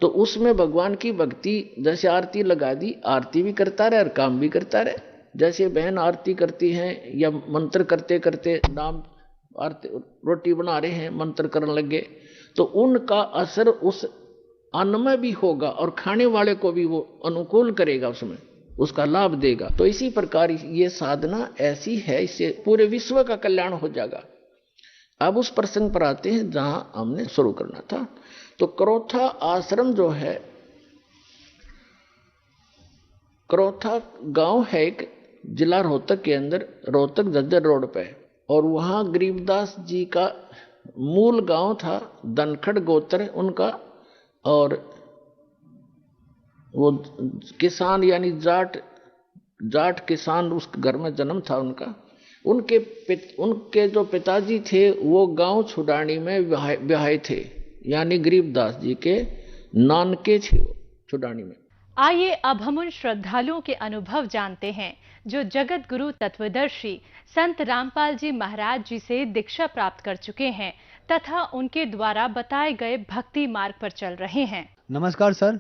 तो उसमें भगवान की भक्ति, जैसे आरती लगा दी, आरती भी करता रहे और काम भी करता रहे। जैसे बहन आरती करती हैं या मंत्र करते करते नाम आरती, रोटी बना रहे हैं, मंत्र करने लगे, तो उनका असर उस अन्न में भी होगा और खाने वाले को भी वो अनुकूल करेगा, उसमें उसका लाभ देगा। तो इसी प्रकार ये साधना ऐसी है, इससे पूरे विश्व का कल्याण हो जाएगा। अब उस प्रसंग पर आते हैं जहां हमने शुरू करना था। तो क्रोथा आश्रम जो है, क्रोथा गांव है एक, जिला रोहतक के अंदर, रोहतक झज्जर रोड पे, और वहां गरीबदास जी का मूल गांव था, धनखड़ गोत्र उनका, और वो किसान यानी जाट किसान उस घर में जन्म था उनका। उनके जो पिताजी थे वो गांव छुडानी में ब्याहे थे, यानी गरीबदास जी के नानके थे छुडानी में। आइए अब हम उन श्रद्धालुओं के अनुभव जानते हैं जो जगत गुरु तत्वदर्शी संत रामपाल जी महाराज जी से दीक्षा प्राप्त कर चुके हैं तथा उनके द्वारा बताए गए भक्ति मार्ग पर चल रहे हैं। नमस्कार सर।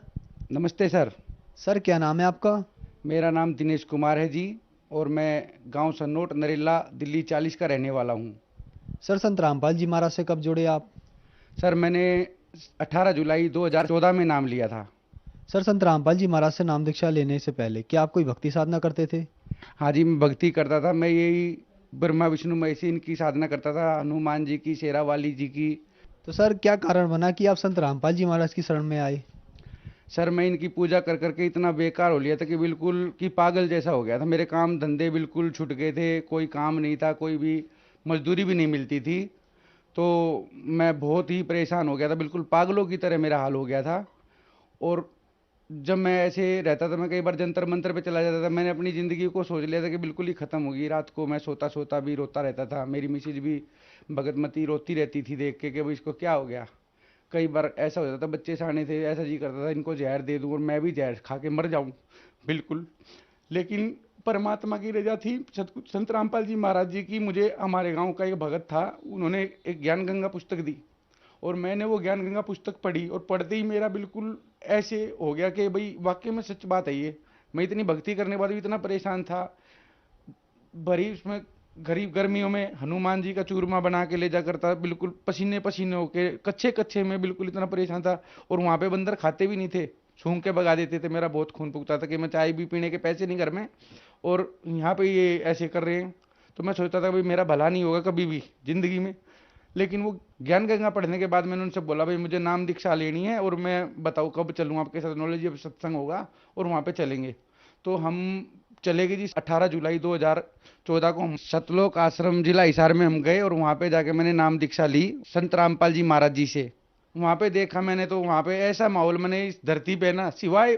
नमस्ते सर। सर क्या नाम है आपका? मेरा नाम दिनेश कुमार है जी और मैं गांव सन्नोट नरेला दिल्ली 40 का रहने वाला हूं। सर संत रामपाल जी महाराज से कब जुड़े आप? सर मैंने 18 जुलाई 2014 में नाम लिया था। सर संत रामपाल जी महाराज से नाम दीक्षा लेने से पहले क्या आप कोई भक्ति साधना करते थे? हाँ जी, मैं भक्ति करता था। मैं यही ब्रह्मा विष्णु महेश इनकी साधना करता था, हनुमान जी की, शेरावाली जी की। तो सर क्या कारण बना कि आप संत रामपाल जी महाराज की शरण में आए? सर मैं इनकी पूजा कर करके इतना बेकार हो लिया था कि बिल्कुल कि पागल जैसा हो गया था। मेरे काम धंधे बिल्कुल छूट गए थे, कोई काम नहीं था, कोई भी मजदूरी भी नहीं मिलती थी। तो मैं बहुत ही परेशान हो गया था, बिल्कुल पागलों की तरह मेरा हाल हो गया था। और जब मैं ऐसे रहता था, मैं कई बार जंतर मंतर पे चला जाता था। मैंने अपनी ज़िंदगी को सोच लिया था कि बिल्कुल ही ख़त्म होगी। रात को मैं सोता सोता भी रोता रहता था। मेरी मिसेज भी भगतमती रोती रहती थी देख के कि भाई इसको क्या हो गया। कई बार ऐसा हो जाता था, बच्चे सयाने थे, ऐसा जी करता था इनको जहर दे दूँ और मैं भी जहर खा के मर जाऊँ बिल्कुल। लेकिन परमात्मा की रजा थी, संत रामपाल जी महाराज जी की। मुझे हमारे गांव का एक भगत था, उन्होंने एक ज्ञान गंगा पुस्तक दी और मैंने वो ज्ञान गंगा पुस्तक पढ़ी और पढ़ते ही मेरा बिल्कुल ऐसे हो गया कि भाई वाकई में सच बात है ये। मैं इतनी भक्ति करने के बाद भी इतना परेशान था। भरी उसमें गरीब गर्मियों में हनुमान जी का चूरमा बना के ले जा करता, बिल्कुल पसीने पसीने होके कच्चे कच्चे में बिल्कुल इतना परेशान था। और वहाँ पे बंदर खाते भी नहीं थे, सूंघ के भगा देते थे। मेरा बहुत खून फूकता था कि मैं चाय भी पीने के पैसे नहीं घर में और यहाँ पे ये ऐसे कर रहे हैं। तो मैं सोचता था भाई मेरा भला नहीं होगा कभी भी जिंदगी में। लेकिन वो ज्ञान गंगा पढ़ने के बाद मैंने उनसे बोला भाई मुझे नाम दीक्षा लेनी है और मैं बताऊँ कब चलूँ आपके साथ, नॉलेज अब सत्संग होगा और वहाँ पे चलेंगे। तो हम चले गए जी। 18 जुलाई 2014 को हम सतलोक आश्रम जिला हिसार में हम गए और वहाँ पे जाके मैंने नाम दीक्षा ली संत रामपाल जी महाराज जी से। वहाँ पे देखा मैंने तो वहाँ पे ऐसा माहौल मैंने इस धरती पे ना सिवाय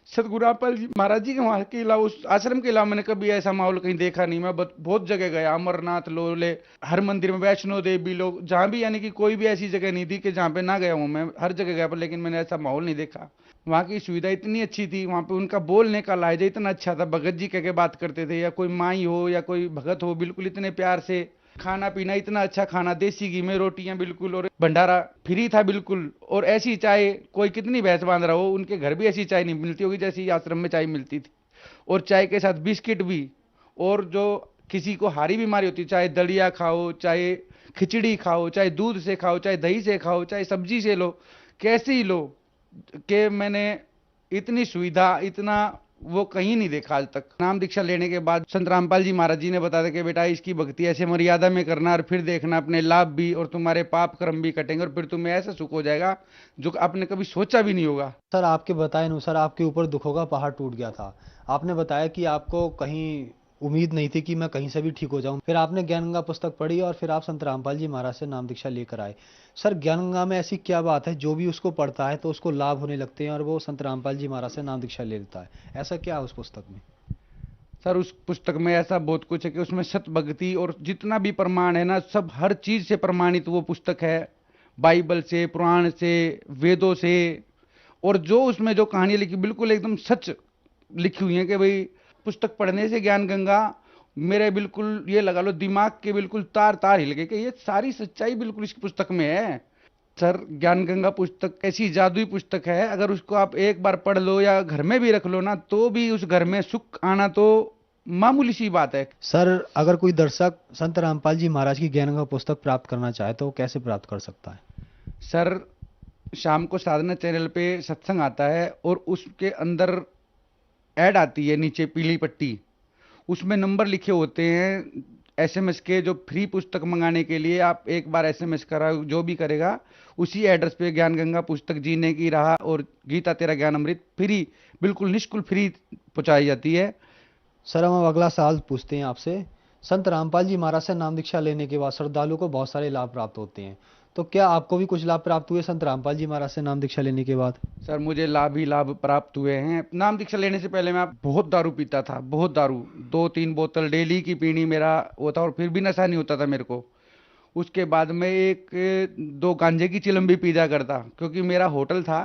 सतगुरु रामपाल जी महाराज जी के वहाँ के अलावा उस आश्रम के अलावा मैंने कभी ऐसा माहौल कहीं देखा नहीं। मैं बहुत जगह गया, अमरनाथ लोले, हर मंदिर में, वैष्णो देवी लोग, जहाँ भी, यानी कि कोई भी ऐसी जगह नहीं थी कि जहाँ पे ना गया हूँ मैं, हर जगह गया पर लेकिन मैंने ऐसा माहौल नहीं देखा। वहाँ की सुविधा इतनी अच्छी थी, वहाँ पे उनका बोलने का लहजा इतना अच्छा था, भगत जी कह के बात करते थे या कोई माई हो या कोई भगत हो, बिल्कुल इतने प्यार से। खाना पीना इतना अच्छा खाना, देसी घी में रोटियां बिल्कुल, और भंडारा फ्री था बिल्कुल। और ऐसी चाय, कोई कितनी भैंस बांध रहा हो उनके घर भी ऐसी चाय नहीं मिलती होगी जैसी आश्रम में चाय मिलती थी। और चाय के साथ बिस्किट भी। और जो किसी को हारी बीमारी होती, चाहे दलिया खाओ, चाहे खिचड़ी खाओ, चाहे दूध से खाओ, चाहे दही से खाओ, चाहे सब्जी से लो, कैसे ही लो, कि मैंने इतनी सुविधा, इतना वो कहीं नहीं देखा आज तक। नाम दीक्षा लेने के बाद संत रामपाल जी महाराज जी ने बताया कि बेटा इसकी भक्ति ऐसे मर्यादा में करना और फिर देखना अपने लाभ भी और तुम्हारे पाप कर्म भी कटेंगे और फिर तुम्हें ऐसा सुख हो जाएगा जो आपने कभी सोचा भी नहीं होगा। सर आपके बताए अनुसार आपके ऊपर दुखों का पहाड़ टूट गया था। आपने बताया कि आपको कहीं उम्मीद नहीं थी कि मैं कहीं से भी ठीक हो जाऊं। फिर आपने ज्ञान गंगा पुस्तक पढ़ी और फिर आप संत रामपाल जी महाराज से नाम दीक्षा लेकर आए। सर ज्ञान गंगा में ऐसी क्या बात है जो भी उसको पढ़ता है तो उसको लाभ होने लगते हैं और वो संत रामपाल जी महाराज से नाम दीक्षा ले लेता है? ऐसा क्या है उस पुस्तक में? सर उस पुस्तक में ऐसा बहुत कुछ है कि उसमें सत भक्ति और जितना भी प्रमाण है ना, सब हर चीज से प्रमाणित वो पुस्तक है। बाइबल से, पुराण से, वेदों से। और जो उसमें जो कहानी लिखी बिल्कुल एकदम सच लिखी हुई है कि भाई पुस्तक पढ़ने से ज्ञान गंगा मेरे बिल्कुल ये लगा लो दिमाग के बिल्कुल तार तार हिल गए कि ये सारी सच्चाई बिल्कुल इस पुस्तक में है। सर ज्ञान गंगा पुस्तक ऐसी जादुई पुस्तक है, अगर उसको आप एक बार पढ़ लो या घर में भी रख लो ना, तो भी उस घर में सुख आना तो मामूली सी बात है। सर अगर कोई दर्शक संत रामपाल जी महाराज की ज्ञान गंगा पुस्तक प्राप्त करना चाहे तो वो कैसे प्राप्त कर सकता है? सर शाम को साधना चैनल पे सत्संग आता है और उसके अंदर ऐड आती है नीचे पीली पट्टी, उसमें नंबर लिखे होते हैं एसएमएस के, जो फ्री पुस्तक मंगाने के लिए आप एक बार एसएमएस करा, जो भी करेगा उसी एड्रेस पे ज्ञान गंगा पुस्तक, जीने की राह और गीता तेरा ज्ञान अमृत फ्री, बिल्कुल निःशुल्क फ्री पहुंचाई जाती है। सर हम अब अगला सवाल पूछते हैं आपसे। संत रामपाल जी महाराज से नाम दीक्षा लेने के बाद श्रद्धालु को बहुत सारे लाभ प्राप्त होते हैं, तो क्या आपको भी कुछ लाभ प्राप्त हुए संत रामपाल जी महाराज से नाम दीक्षा लेने के बाद? सर मुझे लाभ ही लाभ प्राप्त हुए हैं। नाम दीक्षा लेने से पहले मैं बहुत दारू पीता था, बहुत दारू, 2-3 बोतल डेली की पीनी मेरा वो था और फिर भी नशा नहीं होता था मेरे को। उसके बाद में 1-2 गांजे की चिलम भी पी जा करता, क्योंकि मेरा होटल था।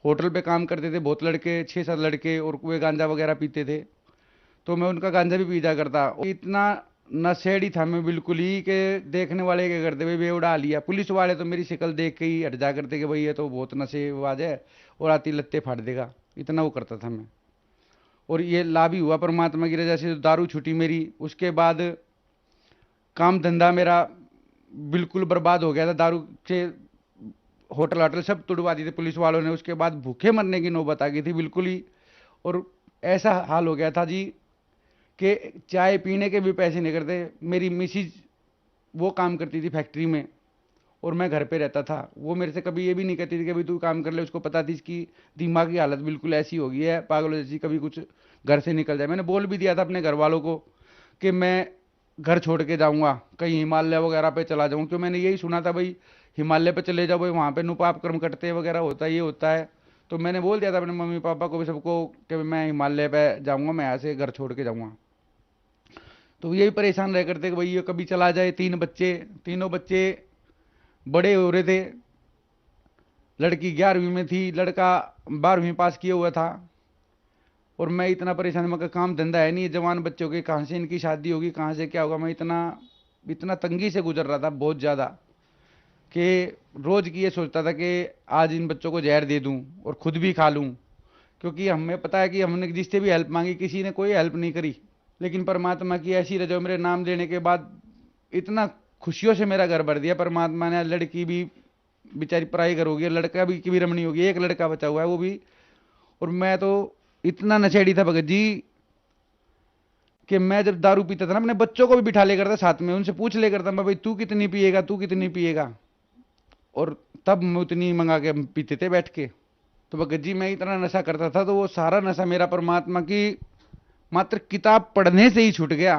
होटल पे काम करते थे बहुत लड़के, 6-7 लड़के, और वे गांजा वगैरह पीते थे, तो मैं उनका गांजा भी पीता करता। इतना नशेड़ी था मैं बिल्कुल ही कि देखने वाले क्या करते, भाई उड़ा लिया। पुलिस वाले तो मेरी शक्ल देख के ही हट जा करते कि भाई ये तो बहुत नशेबाज है और आती लत्ते फाड़ देगा, इतना वो करता था मैं। और ये लाभ ही हुआ परमात्मा की रजा से, दारू छूटी मेरी। उसके बाद काम धंधा मेरा बिल्कुल बर्बाद हो गया था, दारू से होटल होटल सब तुड़वा दिए थे पुलिस वालों ने। उसके बाद भूखे मरने की नौबत आ गई थी बिल्कुल ही, और ऐसा हाल हो गया था जी कि चाय पीने के भी पैसे नहीं करते। मेरी मिसिज वो काम करती थी फैक्ट्री में और मैं घर पे रहता था। वो मेरे से कभी ये भी नहीं कहती थी कि भाई तू काम कर ले, उसको पता थी इसकी दिमाग की हालत बिल्कुल ऐसी हो गई है पागलों जैसी, कभी कुछ घर से निकल जाए। मैंने बोल भी दिया था अपने घर वालों को कि मैं घर छोड़ के जाऊंगा, कहीं हिमालय वगैरह पे चला जाऊँ, क्यों मैंने यही सुना था भाई हिमालय पे चले जाओ भाई, वहाँ पे नुपाप कर्म कटते वगैरह होता है, ये होता है। तो मैंने बोल दिया था अपने मम्मी पापा को भी, सबको, कि मैं हिमालय पे जाऊंगा, मैं यहाँ से घर छोड़ के जाऊंगा। तो यही परेशान रह करते कि भाई ये कभी चला जाए। 3 बच्चे, तीनों बच्चे बड़े हो रहे थे। लड़की 11वीं में थी, लड़का 12वीं पास किया हुआ था। और मैं इतना परेशान, मगर काम धंधा है नहीं, जवान बच्चों के, कहाँ से इनकी शादी होगी, कहाँ से क्या होगा। मैं इतना तंगी से गुजर रहा था बहुत ज़्यादा, कि रोज़ की ये सोचता था कि आज इन बच्चों को जहर दे दूं और खुद भी खा लूं, क्योंकि हमें पता है कि हमने जिससे भी हेल्प मांगी किसी ने कोई हेल्प नहीं करी। लेकिन परमात्मा की ऐसी रजा, मेरे नाम लेने के बाद इतना खुशियों से मेरा घर भर दिया परमात्मा ने। लड़की भी बेचारी पढ़ाई कर होगी, लड़का भी की भी रमणी होगी, एक लड़का बचा हुआ है वो भी। और मैं तो इतना नशेड़ी था भगत जी कि मैं जब दारू पीता था ना, अपने बच्चों को भी बिठा ले करता साथ में, उनसे पूछ ले करता मैं, भाई तू कितनी पिएगा, तू कितनी पिएगा, और तब मैं उतनी मंगा के पीते थे बैठ के। तो भगत जी मैं इतना नशा करता था, तो वो सारा नशा मेरा परमात्मा की मात्र किताब पढ़ने से ही छूट गया।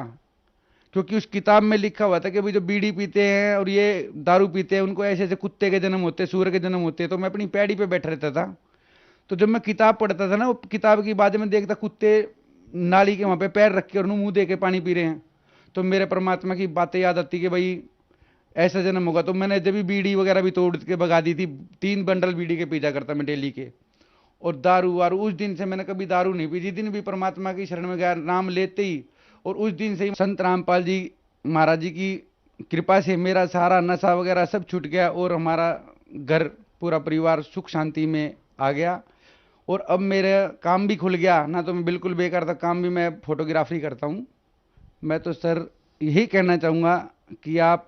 क्योंकि उस किताब में लिखा हुआ था कि भाई जो बीड़ी पीते हैं और ये दारू पीते हैं उनको ऐसे ऐसे कुत्ते के जन्म होते हैं, सूअर के जन्म होते हैं। तो मैं अपनी पैड़ी पे बैठ रहता था, तो जब मैं किताब पढ़ता था ना, वो किताब की बाद में देखता कुत्ते नाली के वहां पे पैर रख के और मुंह दे के पानी पी रहे हैं, तो मेरे परमात्मा की बातें याद आती कि भाई ऐसा जन्म होगा। तो मैंने जब भी बीड़ी वगैरह भी तोड़ के भगा दी थी, 3 बंडल बीड़ी के पीजा करता मैं डेली के। और दारू वारू, उस दिन से मैंने कभी दारू नहीं पी। जिस दिन भी परमात्मा की शरण में गया, नाम लेते ही, और उस दिन से ही संत रामपाल जी महाराज जी की कृपा से मेरा सारा नशा वगैरह सब छूट गया और हमारा घर पूरा परिवार सुख शांति में आ गया। और अब मेरा काम भी खुल गया ना, तो मैं बिल्कुल बेकार था, काम भी मैं फोटोग्राफी करता हूँ। मैं तो सर यही कहना चाहूँगा कि आप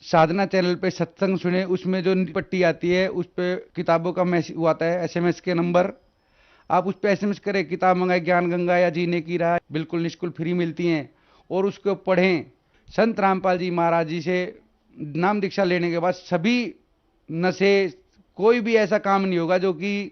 साधना चैनल पे सत्संग सुने, उसमें जो पट्टी आती है उस पे किताबों का मैसेज आता है, SMS के नंबर, आप उस पे SMS करें, किताब मंगाए, ज्ञान गंगा या जीने की राह, बिल्कुल निःशुल्क फ्री मिलती हैं, और उसको पढ़ें। संत रामपाल जी महाराज जी से नाम दीक्षा लेने के बाद सभी नशे, कोई भी ऐसा काम नहीं होगा जो कि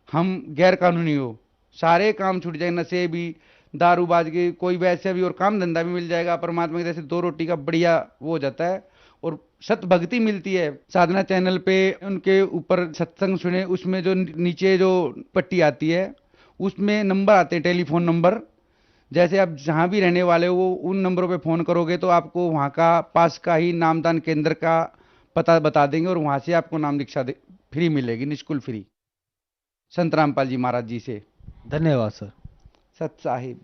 हम गैर कानूनी हो, सारे काम छूट जाए, नशे भी, दारूबाज के, कोई वैसे भी, और काम धंधा भी मिल जाएगा। परमात्मा की जैसे 2 रोटी का बढ़िया वो हो जाता है और सत भक्ति मिलती है। साधना चैनल पे उनके ऊपर सत्संग सुने, उसमें जो नीचे जो पट्टी आती है उसमें नंबर आते हैं, टेलीफोन नंबर। जैसे आप जहां भी रहने वाले हो उन नंबरों पे फोन करोगे तो आपको वहां का पास का ही नामदान केंद्र का पता बता देंगे और वहां से आपको नाम दीक्षा फ्री मिलेगी, निःशुल्क फ्री, संत रामपाल जी महाराज जी से। धन्यवाद सर। सत साहिब।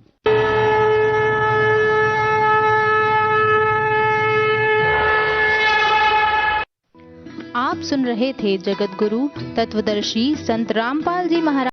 आप सुन रहे थे जगत गुरु तत्वदर्शी संत रामपाल जी महाराज